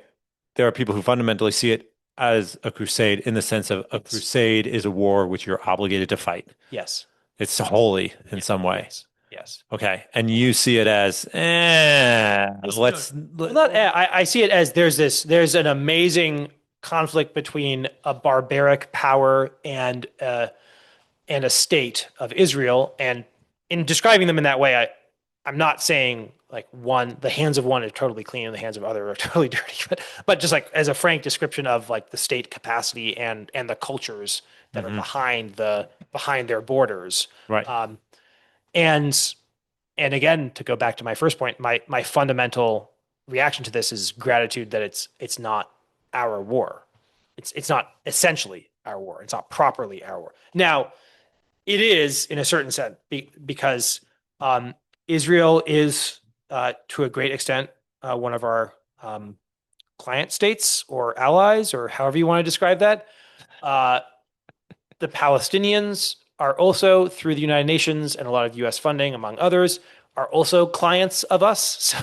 there are people who fundamentally see it as a crusade in the sense of a crusade is a war which you're obligated to fight. Yes. It's holy in some way. Yes. Okay. And you see it as, I see it as there's an amazing conflict between a barbaric power and a state of Israel. And in describing them in that way, I'm not saying like the hands of one are totally clean and the hands of other are totally dirty, but just like as a frank description of like the state capacity and the cultures that are behind their borders. right. And again, to go back to my first point, my fundamental reaction to this is gratitude that it's not our war. It's not essentially our war. It's not properly our war. Now, it is in a certain sense because Israel is to a great extent one of our client states or allies, or however you want to describe that. The Palestinians are also, through the United Nations and a lot of U.S. funding, among others, are also clients of us.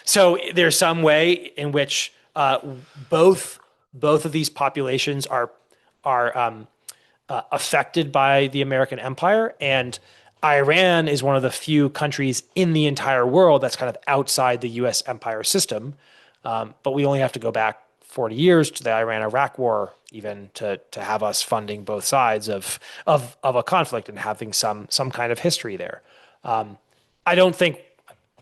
So there's some way in which both of these populations are affected by the American empire, and Iran is one of the few countries in the entire world that's kind of outside the U.S. empire system. But we only have to go back 40 years to the Iran-Iraq war, even to have us funding both sides of a conflict and having some kind of history there. I don't think,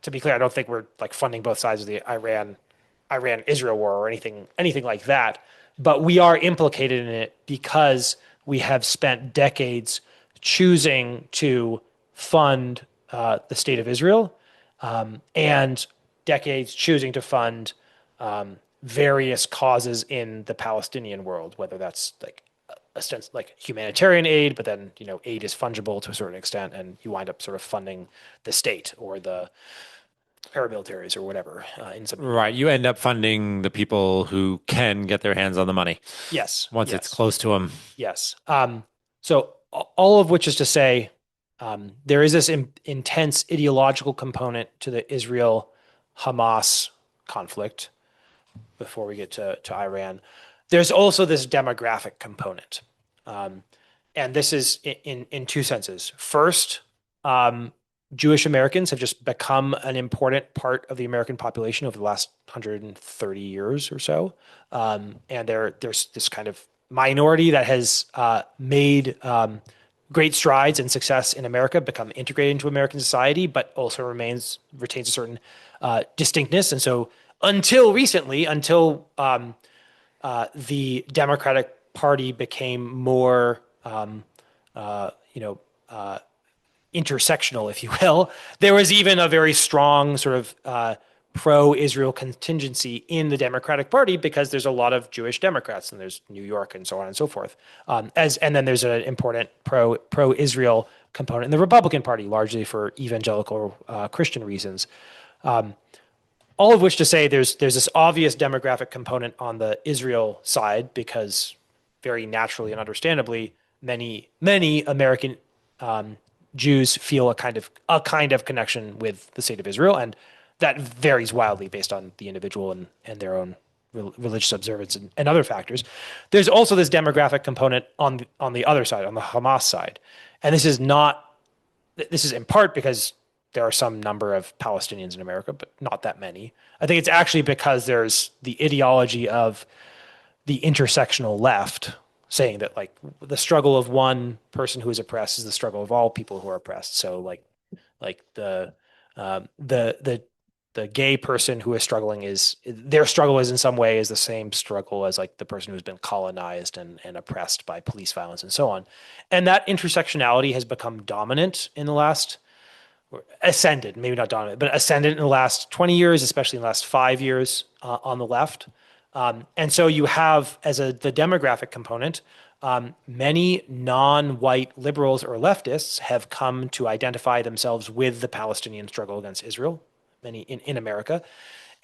to be clear, I don't think we're like funding both sides of the Iran-Israel war or anything like that. But we are implicated in it because we have spent decades choosing to fund the state of Israel and decades choosing to fund various causes in the Palestinian world, whether that's like like humanitarian aid, but then aid is fungible to a certain extent, and you wind up sort of funding the state or the paramilitaries or whatever. Right. You end up funding the people who can get their hands on the money. Yes. Once it's close to them. Yes. So all of which is to say, there is this intense ideological component to the Israel-Hamas conflict. Before we get to Iran, there's also this demographic component, and this is in two senses. First, Jewish Americans have just become an important part of the American population over the last 130 years or so, and there's this kind of minority that has made great strides and success in America, become integrated into American society, but also retains a certain distinctness. And so until recently, the Democratic Party became more, intersectional, if you will, there was even a very strong sort of pro-Israel contingency in the Democratic Party because there's a lot of Jewish Democrats, and there's New York and so on and so forth. And then there's an important pro-Israel component in the Republican Party, largely for evangelical Christian reasons. All of which to say there's this obvious demographic component on the Israel side because very naturally and understandably, many American Jews feel a kind of connection with the state of Israel, and that varies wildly based on the individual and their own religious observance and other factors. There's also this demographic component on the other side, on the Hamas side, and this is in part because there are some number of Palestinians in America, but not that many. I think it's actually because there's the ideology of the intersectional left saying that like the struggle of one person who is oppressed is the struggle of all people who are oppressed. So like the gay person who is struggling their struggle is in some way is the same struggle as like the person who's been colonized and oppressed by police violence and so on. And that intersectionality has become dominant in the last ascended, maybe not dominant, but ascended in the last 20 years, especially in the last 5 years on the left. And so you have, as the demographic component, many non-white liberals or leftists have come to identify themselves with the Palestinian struggle against Israel, many in America.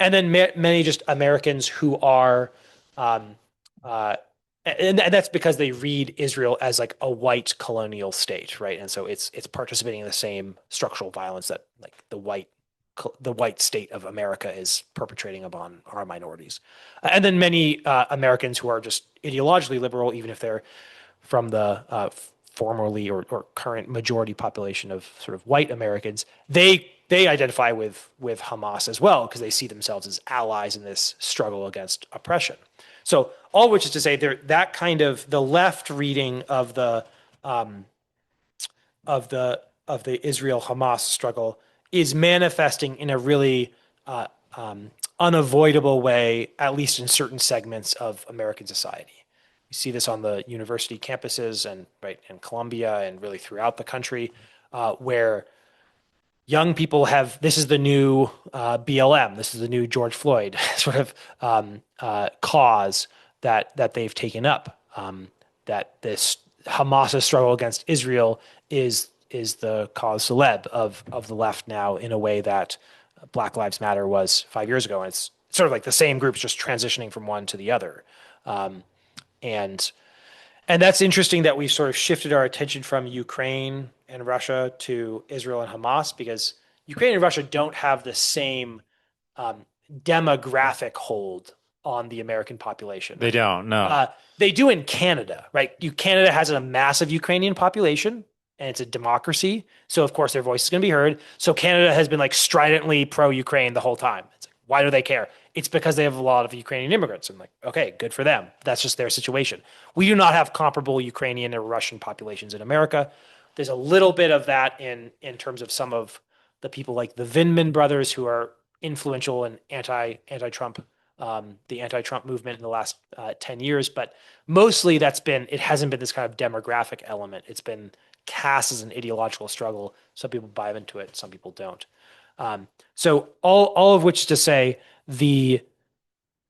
And then many just Americans who are, um, uh, and that's because they read Israel as like a white colonial state, right? And so it's participating in the same structural violence that like the white state of America is perpetrating upon our minorities. And then many Americans who are just ideologically liberal, even if they're from the formerly or current majority population of sort of white Americans, they identify with Hamas as well because they see themselves as allies in this struggle against oppression. So all which is to say, there that kind of the left reading um, of the Israel Hamas struggle is manifesting in a really unavoidable way, at least in certain segments of American society. You see this on the university campuses and right in Columbia and really throughout the country, where young people have this is the new BLM, this is the new George Floyd sort of cause that they've taken up. That this Hamas struggle against Israel is the cause celeb of the left now in a way that Black Lives Matter was 5 years ago, and it's sort of like the same groups just transitioning from one to the other. And and that's interesting that we've sort of shifted our attention from Ukraine and Russia to Israel and Hamas because Ukraine and Russia don't have the same demographic hold on the American population. They don't, no. They do in Canada, right? Canada has a massive Ukrainian population and it's a democracy. So, of course, their voice is going to be heard. So Canada has been like stridently pro-Ukraine the whole time. It's like, why do they care? It's because they have a lot of Ukrainian immigrants. I'm like, okay, good for them. That's just their situation. We do not have comparable Ukrainian or Russian populations in America. There's a little bit of that in terms of some of the people like the Vindman brothers who are influential in anti-Trump, the anti-Trump movement in the last 10 years. But mostly it hasn't been this kind of demographic element. It's been cast as an ideological struggle. Some people buy into it, some people don't. So all of which to say, the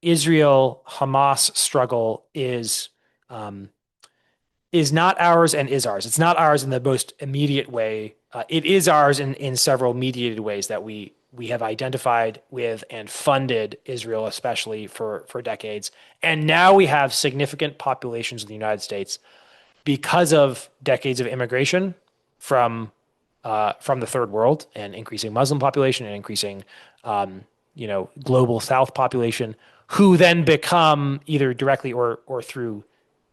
Israel-Hamas struggle is not ours and is ours. It's not ours in the most immediate way. It is ours in several mediated ways that we have identified with and funded Israel, especially for decades. And now we have significant populations in the United States because of decades of immigration from the third world and increasing Muslim population and increasing global South population, who then become either directly or through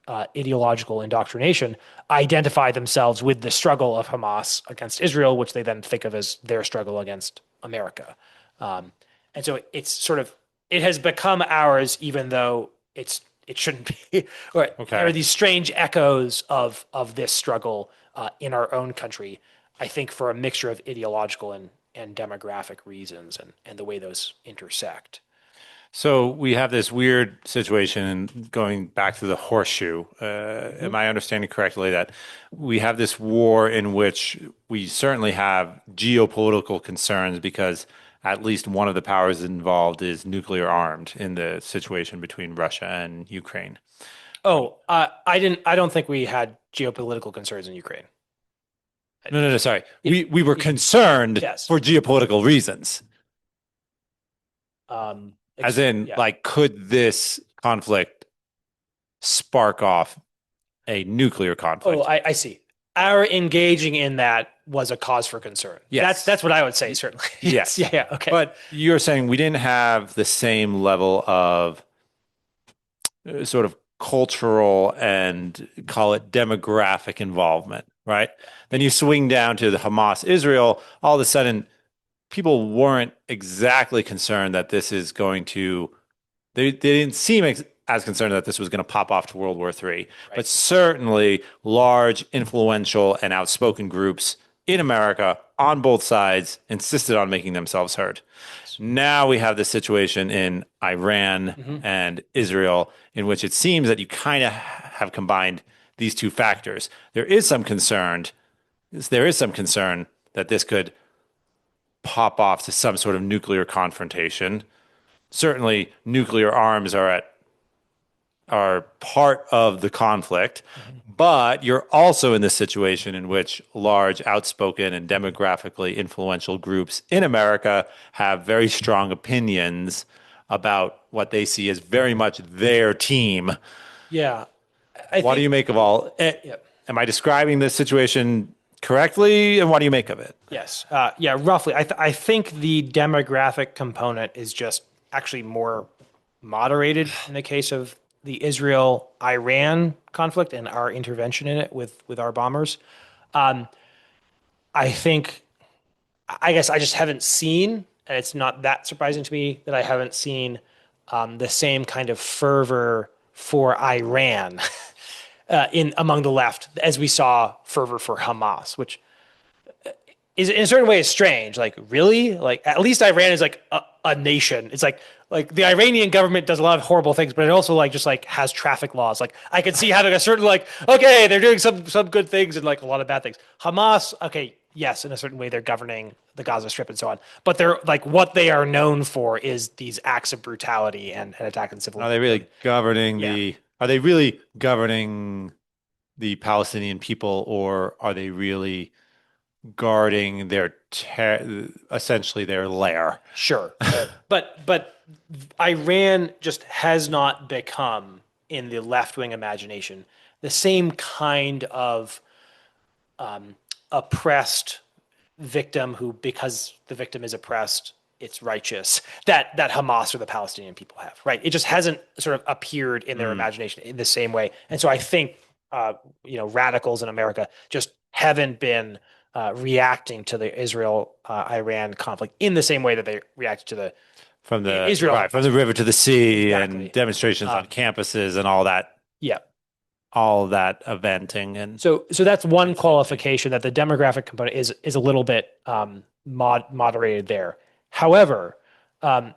ideological indoctrination, identify themselves with the struggle of Hamas against Israel, which they then think of as their struggle against America. And so it has become ours, even though it shouldn't be. There are these strange echoes of this struggle in our own country, I think, for a mixture of ideological and demographic reasons and the way those intersect. So we have this weird situation going back to the horseshoe. Am I understanding correctly that we have this war in which we certainly have geopolitical concerns because at least one of the powers involved is nuclear armed in the situation between Russia and Ukraine? I don't think we had geopolitical concerns in Ukraine. No, sorry. We were concerned for geopolitical reasons. As in, could this conflict spark off a nuclear conflict? Oh, I see. Our engaging in that was a cause for concern. Yes. That's what I would say, certainly. Yes. Yeah, okay. But you're saying we didn't have the same level of sort of cultural and call it demographic involvement, right? Then you swing down to the Hamas Israel, all of a sudden people weren't exactly concerned that this is going to, they didn't seem as concerned that this was going to pop off to World War III. Right. But certainly large, influential, and outspoken groups in America on both sides insisted on making themselves heard. Now we have this situation in Iran and Israel in which it seems that you kind of have combined these two factors. There is some concern that this could pop off to some sort of nuclear confrontation. Certainly, nuclear arms are at are part of the conflict, but you're also in this situation in which large, outspoken, and demographically influential groups in America have very strong opinions about what they see as very much their team. Yeah. I What do think, you make of all? yeah. Am I describing this situation correctly? And what do you make of it? Yes. Yeah, roughly. I think the demographic component is just actually more moderated in the case of the Israel-Iran conflict and our intervention in it with our bombers. I think, I guess I just haven't seen, and it's not that surprising to me that I haven't seen the same kind of fervor for Iran in among the left as we saw fervor for Hamas, which is in a certain way is strange. Like, really? Like, at least Iran is like a nation. It's like the Iranian government does a lot of horrible things, but it also like just like has traffic laws. Like, I could see having a certain like, okay, they're doing some good things and like a lot of bad things. Hamas, okay, yes, in a certain way they're governing the Gaza Strip and so on, but they're like what they are known for is these acts of brutality and attack on civil. Are they really governing Yeah. the? Are they really governing the Palestinian people, or are they really guarding their essentially their lair? Sure. But Iran just has not become in the left-wing imagination the same kind of oppressed victim who, because the victim is oppressed, it's righteous that Hamas or the Palestinian people have, right? It just hasn't sort of appeared in their imagination in the same way. And so I think radicals in America just haven't been reacting to the Israel-Iran conflict in the same way that they reacted to the From the Israel. right, from the river to the sea, Exactly. and demonstrations on campuses and all that, Yeah. all that eventing, and So that's one qualification that the demographic component is a little bit moderated there. However,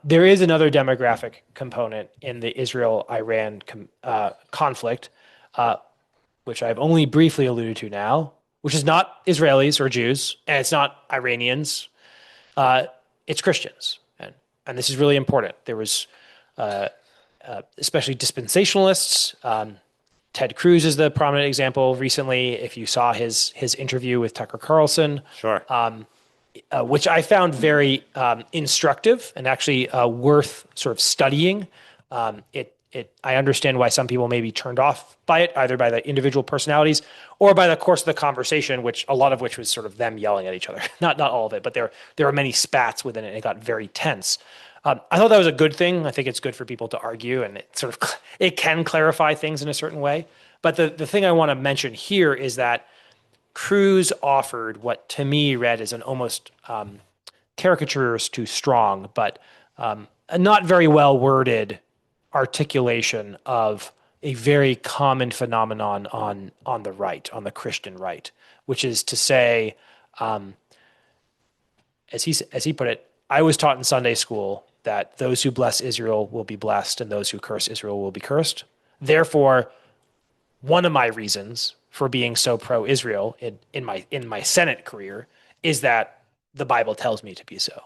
there is another demographic component in the Israel-Iran conflict, which I've only briefly alluded to now, which is not Israelis or Jews, and it's not Iranians. It's Christians, and this is really important. There was especially dispensationalists. Ted Cruz is the prominent example recently. If you saw his interview with Tucker Carlson, sure, which I found very instructive and actually worth sort of studying. I understand why some people may be turned off by it, either by the individual personalities or by the course of the conversation, which a lot of which was sort of them yelling at each other. Not all of it, but there were many spats within it. And it got very tense. I thought that was a good thing. I think it's good for people to argue, and it can clarify things in a certain way. But the thing I want to mention here is that Cruz offered what to me read as an almost caricature is too strong, but a not very well worded articulation of a very common phenomenon on the right, on the Christian right, which is to say, as he put it, I was taught in Sunday school that those who bless Israel will be blessed and those who curse Israel will be cursed. Therefore, one of my reasons for being so pro-Israel in my Senate career is that the Bible tells me to be so.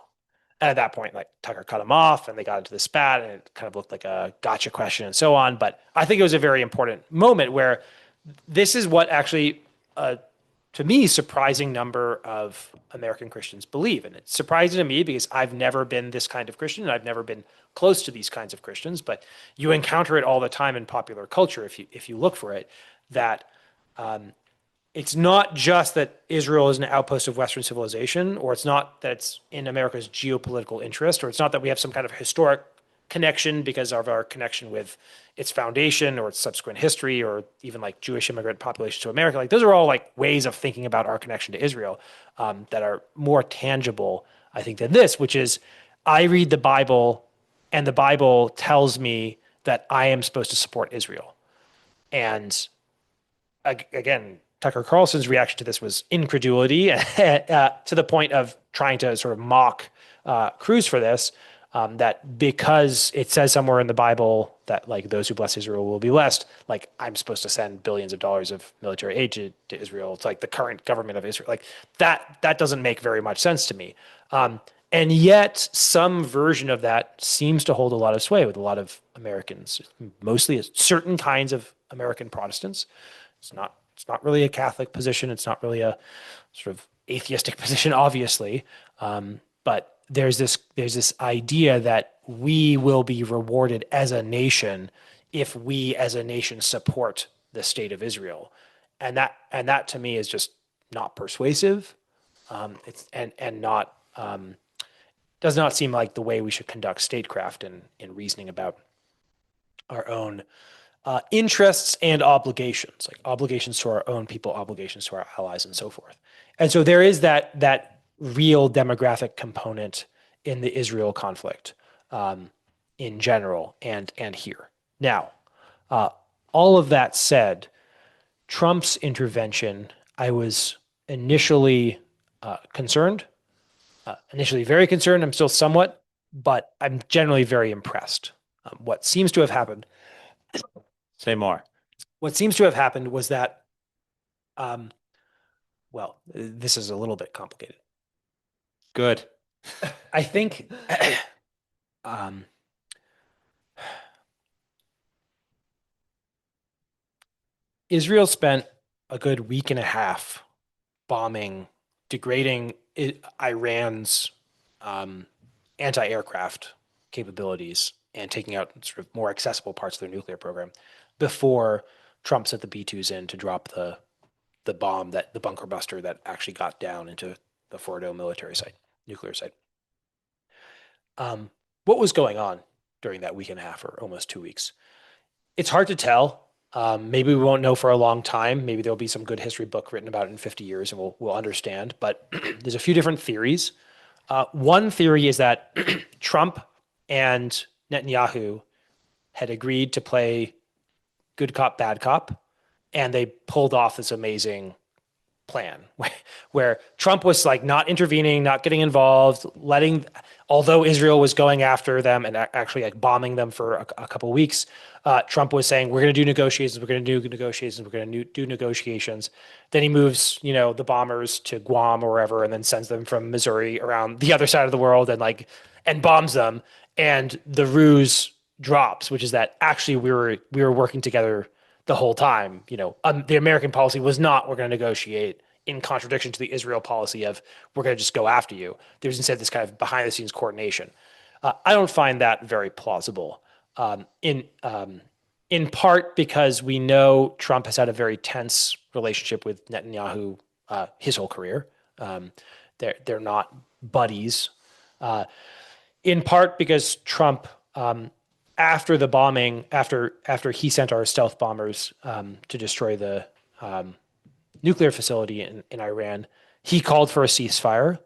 And at that point, like, Tucker cut him off and they got into the spat and it kind of looked like a gotcha question and so on. But I think it was a very important moment where this is what actually, to me, surprising number of American Christians believe. And it's surprising to me because I've never been this kind of Christian and I've never been close to these kinds of Christians, but you encounter it all the time in popular culture if you look for it, that it's not just that Israel is an outpost of Western civilization, or it's not that it's in America's geopolitical interest, or it's not that we have some kind of historic connection because of our connection with its foundation or its subsequent history, or even like Jewish immigrant population to America. Like, those are all like ways of thinking about our connection to Israel that are more tangible, I think, than this, which is I read the Bible and the Bible tells me that I am supposed to support Israel. And again, Tucker Carlson's reaction to this was incredulity to the point of trying to sort of mock Cruz for this, that because it says somewhere in the Bible that like those who bless Israel will be blessed, like I'm supposed to send billions of dollars of military aid to Israel. It's like the current government of Israel. Like that doesn't make very much sense to me. And yet, some version of that seems to hold a lot of sway with a lot of Americans, mostly certain kinds of American Protestants. It's not really a Catholic position. It's not really a sort of atheistic position, obviously. But there's this idea that we will be rewarded as a nation if we as a nation support the state of Israel, and that to me is just not persuasive. It's and not does not seem like the way we should conduct statecraft in reasoning about our own interests and obligations, like obligations to our own people, obligations to our allies, and so forth. And so there is that real demographic component in the Israel conflict in general and here. Now, all of that said, Trump's intervention, I was initially concerned, initially very concerned. I'm still somewhat, but I'm generally very impressed. What seems to have happened. Say more. What seems to have happened was that, well, this is a little bit complicated. Good. I think Israel spent a good week and a half bombing, degrading Iran's anti-aircraft capabilities and taking out sort of more accessible parts of their nuclear program before Trump sent the B-2s in to drop the bomb, that the bunker buster that actually got down into the Fordo military site, nuclear site. What was going on during that week and a half or almost 2 weeks? It's hard to tell. Maybe we won't know for a long time. Maybe there'll be some good history book written about it in 50 years and we'll understand. But there's a few different theories. One theory is that Trump and Netanyahu had agreed to play good cop, bad cop, and they pulled off this amazing plan where Trump was like not intervening, not getting involved, although Israel was going after them and actually like bombing them for a couple of weeks. Trump was saying, we're going to do negotiations. We're going to do negotiations. We're going to do negotiations. Then he moves, the bombers to Guam or wherever, and then sends them from Missouri around the other side of the world and bombs them. And the ruse drops, which is that actually we were working together the whole time. The American policy was not, we're going to negotiate, in contradiction to the Israel policy of, we're going to just go after you. There's instead this kind of behind the scenes coordination. I don't find that very plausible. In part because we know Trump has had a very tense relationship with Netanyahu his whole career. They're not buddies. In part because Trump, after the bombing, after he sent our stealth bombers to destroy the nuclear facility in Iran, he called for a ceasefire.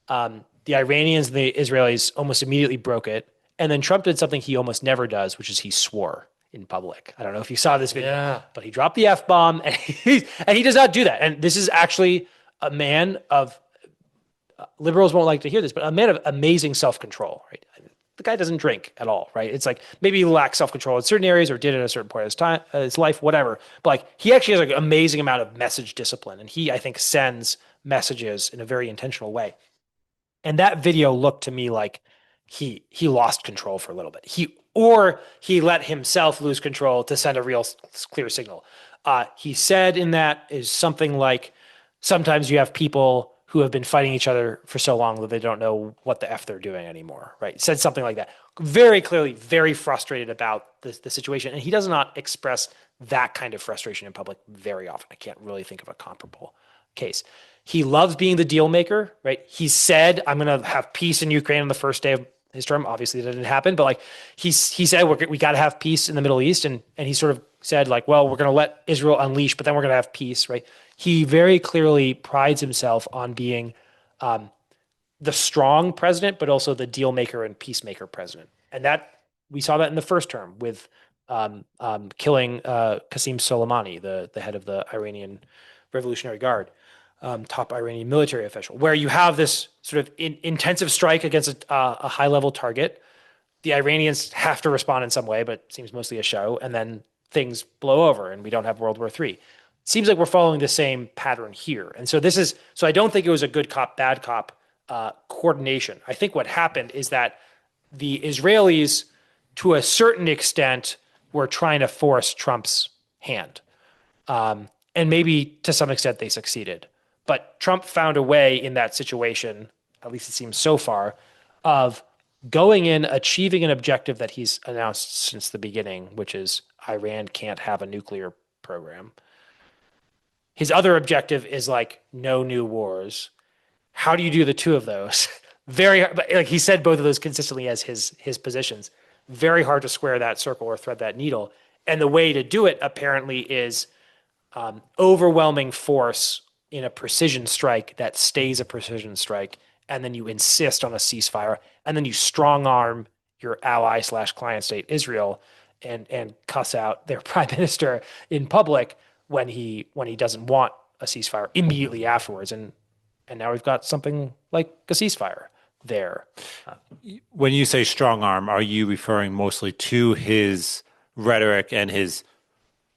The Iranians and the Israelis almost immediately broke it. And then Trump did something he almost never does, which is he swore in public. I don't know if you saw this video, but he dropped the F-bomb and he does not do that. And this is actually a man of, liberals won't like to hear this, but a man of amazing self-control, right? The guy doesn't drink at all, right? It's like maybe he lacks self-control in certain areas or did at a certain point of his life, whatever. But like he actually has an amazing amount of message discipline. And he, I think, sends messages in a very intentional way. And that video looked to me like he lost control for a little bit. He let himself lose control to send a real clear signal. He said in that is something like, sometimes you have people who have been fighting each other for so long that they don't know what the F they're doing anymore, right? Said something like that. Very clearly, very frustrated about the situation. And he does not express that kind of frustration in public very often. I can't really think of a comparable case. He loves being the deal maker, right? He said, I'm going to have peace in Ukraine on the first day of his term. Obviously that didn't happen, but like he said, we got to have peace in the Middle East. And he sort of said like, well, we're going to let Israel unleash, but then we're going to have peace, right? He very clearly prides himself on being the strong president, but also the deal maker and peacemaker president. And that we saw that in the first term with killing Qasem Soleimani, the head of the Iranian Revolutionary Guard, top Iranian military official, where you have this sort of intensive strike against a high-level target. The Iranians have to respond in some way, but it seems mostly a show, and then things blow over and we don't have World War III. Seems like we're following the same pattern here. And so I don't think it was a good cop, bad cop coordination. I think what happened is that the Israelis, to a certain extent, were trying to force Trump's hand. And maybe to some extent they succeeded. But Trump found a way in that situation, at least it seems so far, of going in, achieving an objective that he's announced since the beginning, which is Iran can't have a nuclear program. His other objective is like no new wars. How do you do the two of those? Very like he said both of those consistently as his positions. Very hard to square that circle or thread that needle. And the way to do it apparently is overwhelming force in a precision strike that stays a precision strike, and then you insist on a ceasefire, and then you strong arm your ally / client state Israel and cuss out their prime minister in public when he doesn't want a ceasefire immediately afterwards. And now we've got something like a ceasefire there. When you say strong arm, are you referring mostly to his rhetoric and his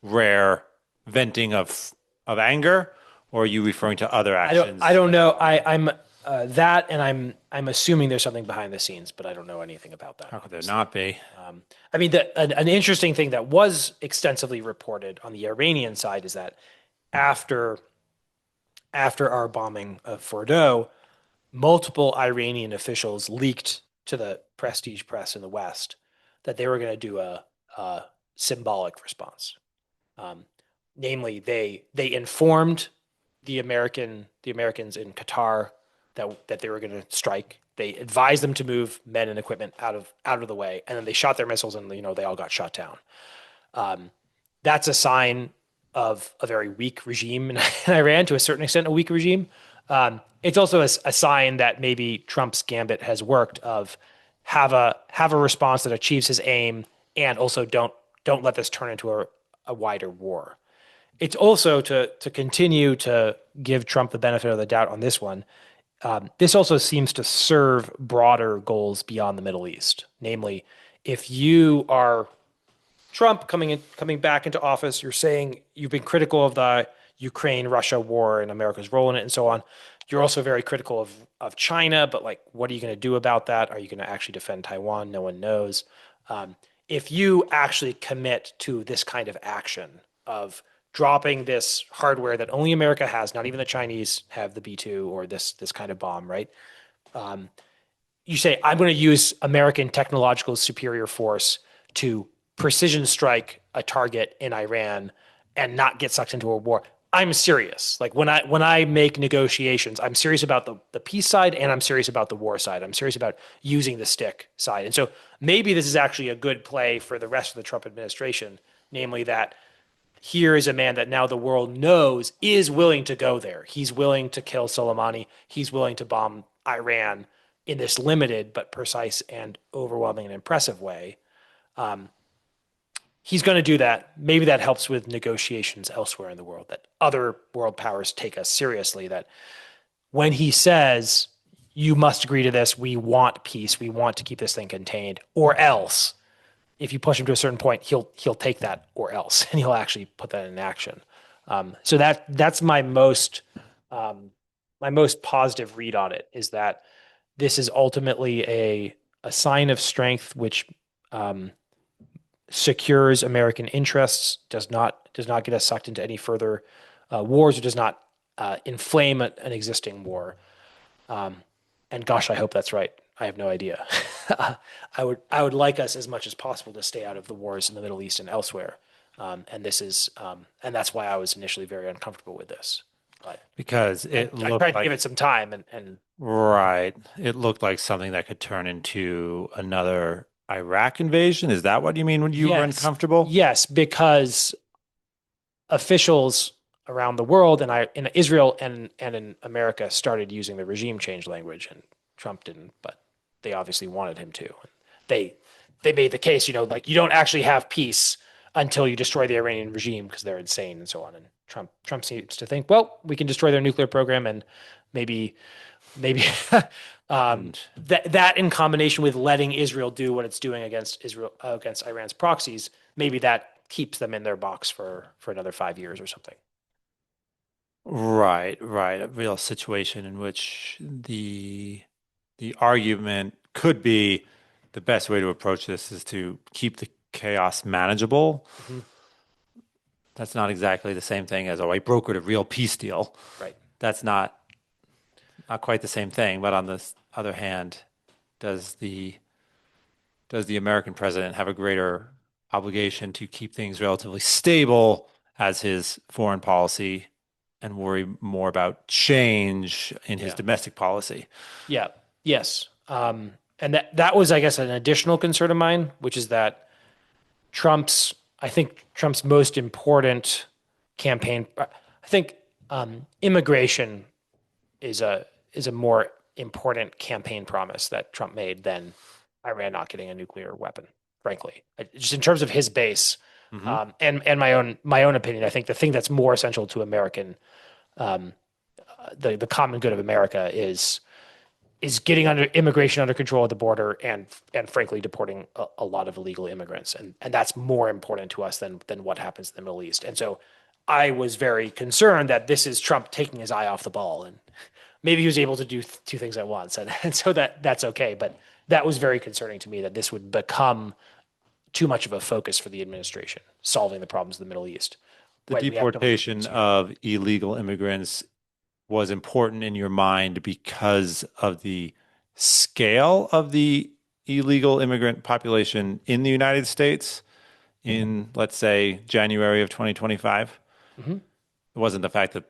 rare venting of anger, or are you referring to other actions? I don't know. I'm that, and I'm assuming there's something behind the scenes, but I don't know anything about that. How could there not be? I mean, an interesting thing that was extensively reported on the Iranian side is that after our bombing of Fordow, multiple Iranian officials leaked to the prestige press in the West that they were going to do a symbolic response. Namely, they informed the Americans in Qatar that they were going to strike. They advised them to move men and equipment out of the way, and then they shot their missiles, and they all got shot down. That's a sign of a very weak regime in Iran, to a certain extent, a weak regime. It's also a sign that maybe Trump's gambit has worked of have a response that achieves his aim, and also don't let this turn into a wider war. It's also to continue to give Trump the benefit of the doubt on this one. This also seems to serve broader goals beyond the Middle East. Namely, if you are Trump coming back into office, you're saying you've been critical of the Ukraine-Russia war and America's role in it and so on. You're also very critical of China, but like, what are you going to do about that? Are you going to actually defend Taiwan? No one knows. If you actually commit to this kind of action of dropping this hardware that only America has, not even the Chinese have the B-2 or this kind of bomb, right? You say, I'm going to use American technological superior force to precision strike a target in Iran and not get sucked into a war. I'm serious. Like when I make negotiations, I'm serious about the peace side, and I'm serious about the war side. I'm serious about using the stick side. And so maybe this is actually a good play for the rest of the Trump administration, namely that here is a man that now the world knows is willing to go there. He's willing to kill Soleimani. He's willing to bomb Iran in this limited but precise and overwhelming and impressive way. He's going to do that. Maybe that helps with negotiations elsewhere in the world, that other world powers take us seriously, that when he says, you must agree to this, we want peace, we want to keep this thing contained, or else, if you push him to a certain point, he'll take that or else, and he'll actually put that in action. So that's my most positive read on it, is that this is ultimately a sign of strength, which secures American interests, does not get us sucked into any further wars, or does not inflame an existing war. And gosh, I hope that's right. I have no idea. I would like us as much as possible to stay out of the wars in the Middle East and elsewhere. And this is, and that's why I was initially very uncomfortable with this. But because I tried to give it some time, and right, it looked like something that could turn into another Iraq invasion. Is that what you mean when you were uncomfortable? Yes, because officials around the world, and in Israel and in America, started using the regime change language, and Trump didn't, but they obviously wanted him to. They made the case, like, you don't actually have peace until you destroy the Iranian regime because they're insane and so on. And Trump seems to think, well, we can destroy their nuclear program, and maybe that in combination with letting Israel do what it's doing against Iran's proxies, maybe that keeps them in their box for another 5 years or something. Right, right. A real situation in which the argument could be the best way to approach this is to keep the chaos manageable. Mhm. That's not exactly the same thing as, oh, I brokered a real peace deal. Right. That's not quite the same thing. But on the other hand, does the does the American president have a greater obligation to keep things relatively stable as his foreign policy and worry more about change in his Yeah. domestic policy? Yeah. Yes. And that was, I guess, an additional concern of mine, which is that I think Trump's most important campaign, I think immigration is a more important campaign promise that Trump made than Iran not getting a nuclear weapon. Frankly, just in terms of his base, Hmm. and my own opinion, I think the thing that's more essential to American um, the common good of America is getting under immigration under control at the border and frankly deporting a lot of illegal immigrants, and that's more important to us than what happens in the Middle East. And so I was very concerned that this is Trump taking his eye off the ball, and maybe he was able to do two things at once, and so that's okay. But that was very concerning to me that this would become too much of a focus for the administration, solving the problems of the Middle East The when we have no deportation solutions here. of illegal immigrants was important in your mind because of the scale of the illegal immigrant population in the United States in, let's say, January of 2025. Mhm. It wasn't the fact that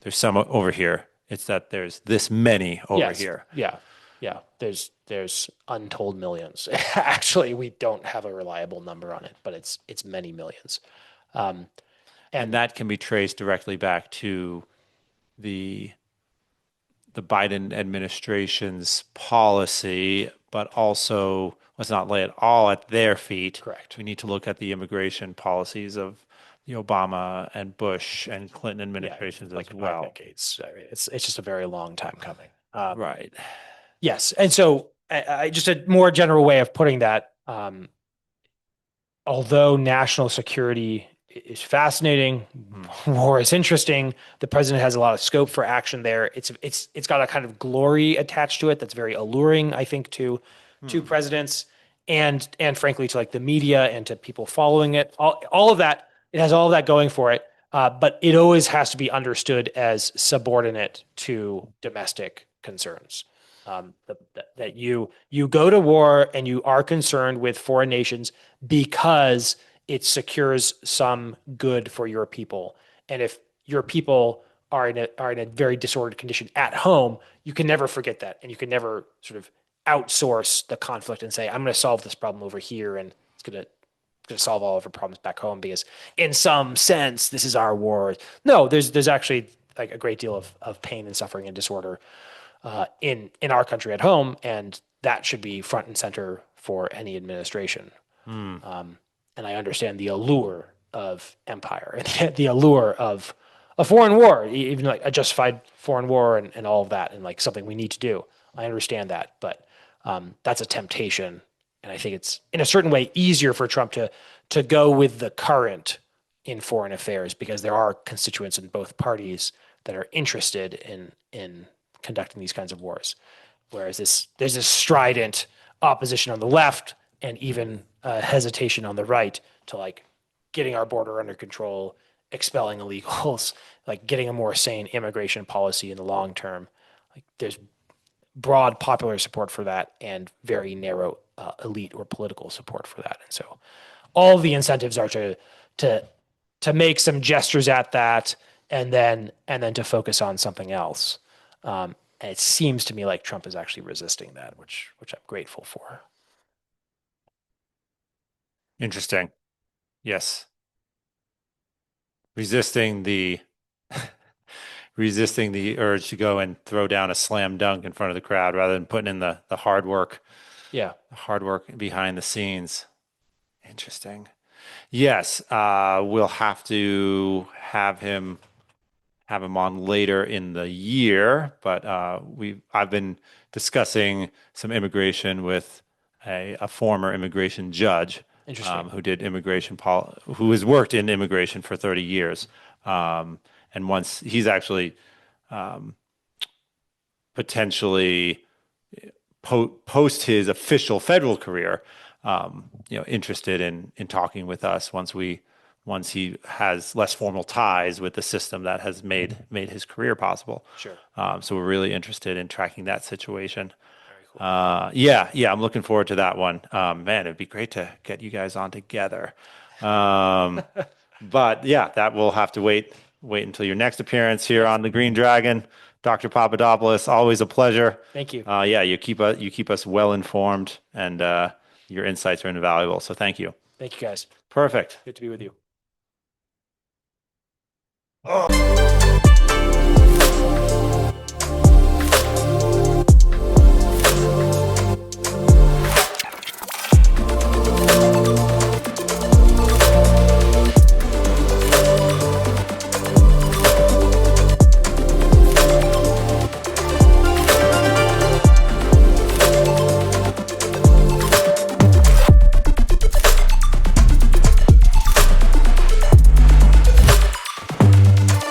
there's some over here, it's that there's this many over Yes. here. Yeah. Yeah. There's untold millions. Actually, we don't have a reliable number on it, but it's many millions. Um, And and that can be traced directly back to the the Biden administration's policy, but also let's not lay it all at their feet. correct. We need to look at the immigration policies of the Obama and Bush and Clinton Yeah, administrations as like 5 well. decades. I mean, it's just a very long time coming. Right. Yes, and so just a more general way of putting that. Although national security is fascinating, Hmm. war is interesting. The president has a lot of scope for action there. It's got a kind of glory attached to it that's very alluring, I think, to Hmm. presidents and frankly to like the media and to people following it. All of that, it has all of that going for it. But it always has to be understood as subordinate to domestic concerns. That you go to war and you are concerned with foreign nations because it secures some good for your people. And if your people are in a very disordered condition at home, you can never forget that, and you can never sort of outsource the conflict and say, "I'm going to solve this problem over here, and it's going to solve all of our problems back home because, in some sense, this is our war." No, there's actually like a great deal of pain and suffering and disorder in our country at home, and that should be front and center for any administration. Hmm. And I understand the allure of empire and the allure of a foreign war, even like a justified foreign war and all of that, and like something we need to do. I understand that, but that's a temptation, and I think it's in a certain way easier for Trump to go with the current in foreign affairs because there are constituents in both parties that are interested in conducting these kinds of wars. Whereas there's this strident opposition on the left and even hesitation on the right to like getting our border under control, expelling illegals, like getting a more sane immigration policy in the long term. Like there's broad popular support for that and very narrow elite or political support for that. And so all the incentives are to to make some gestures at that and then to focus on something else. And it seems to me like Trump is actually resisting that, which I'm grateful for. Interesting. Yes. Resisting the resisting the urge to go and throw down a slam dunk in front of the crowd rather than putting in the Yeah, hard work behind the scenes. Interesting. Yes, we'll have to have him on later in the year, but I've been discussing some immigration with a former immigration judge interesting. who did who has worked in immigration for 30 years. And once he's actually potentially post his official federal career, interested in talking with us once he has less formal ties with the system that has made his career possible. Sure. So we're really interested in tracking that situation. Very cool. Yeah, I'm looking forward to that one. Man, it'd be great to get you guys on together. But yeah, that will have to wait until your next appearance here on the Green Dragon. Dr. Papadopoulos, always a pleasure. Thank you. Yeah, you keep us well informed, and your insights are invaluable. So thank you. Thank you, guys. Perfect. Good to be with you. Oh.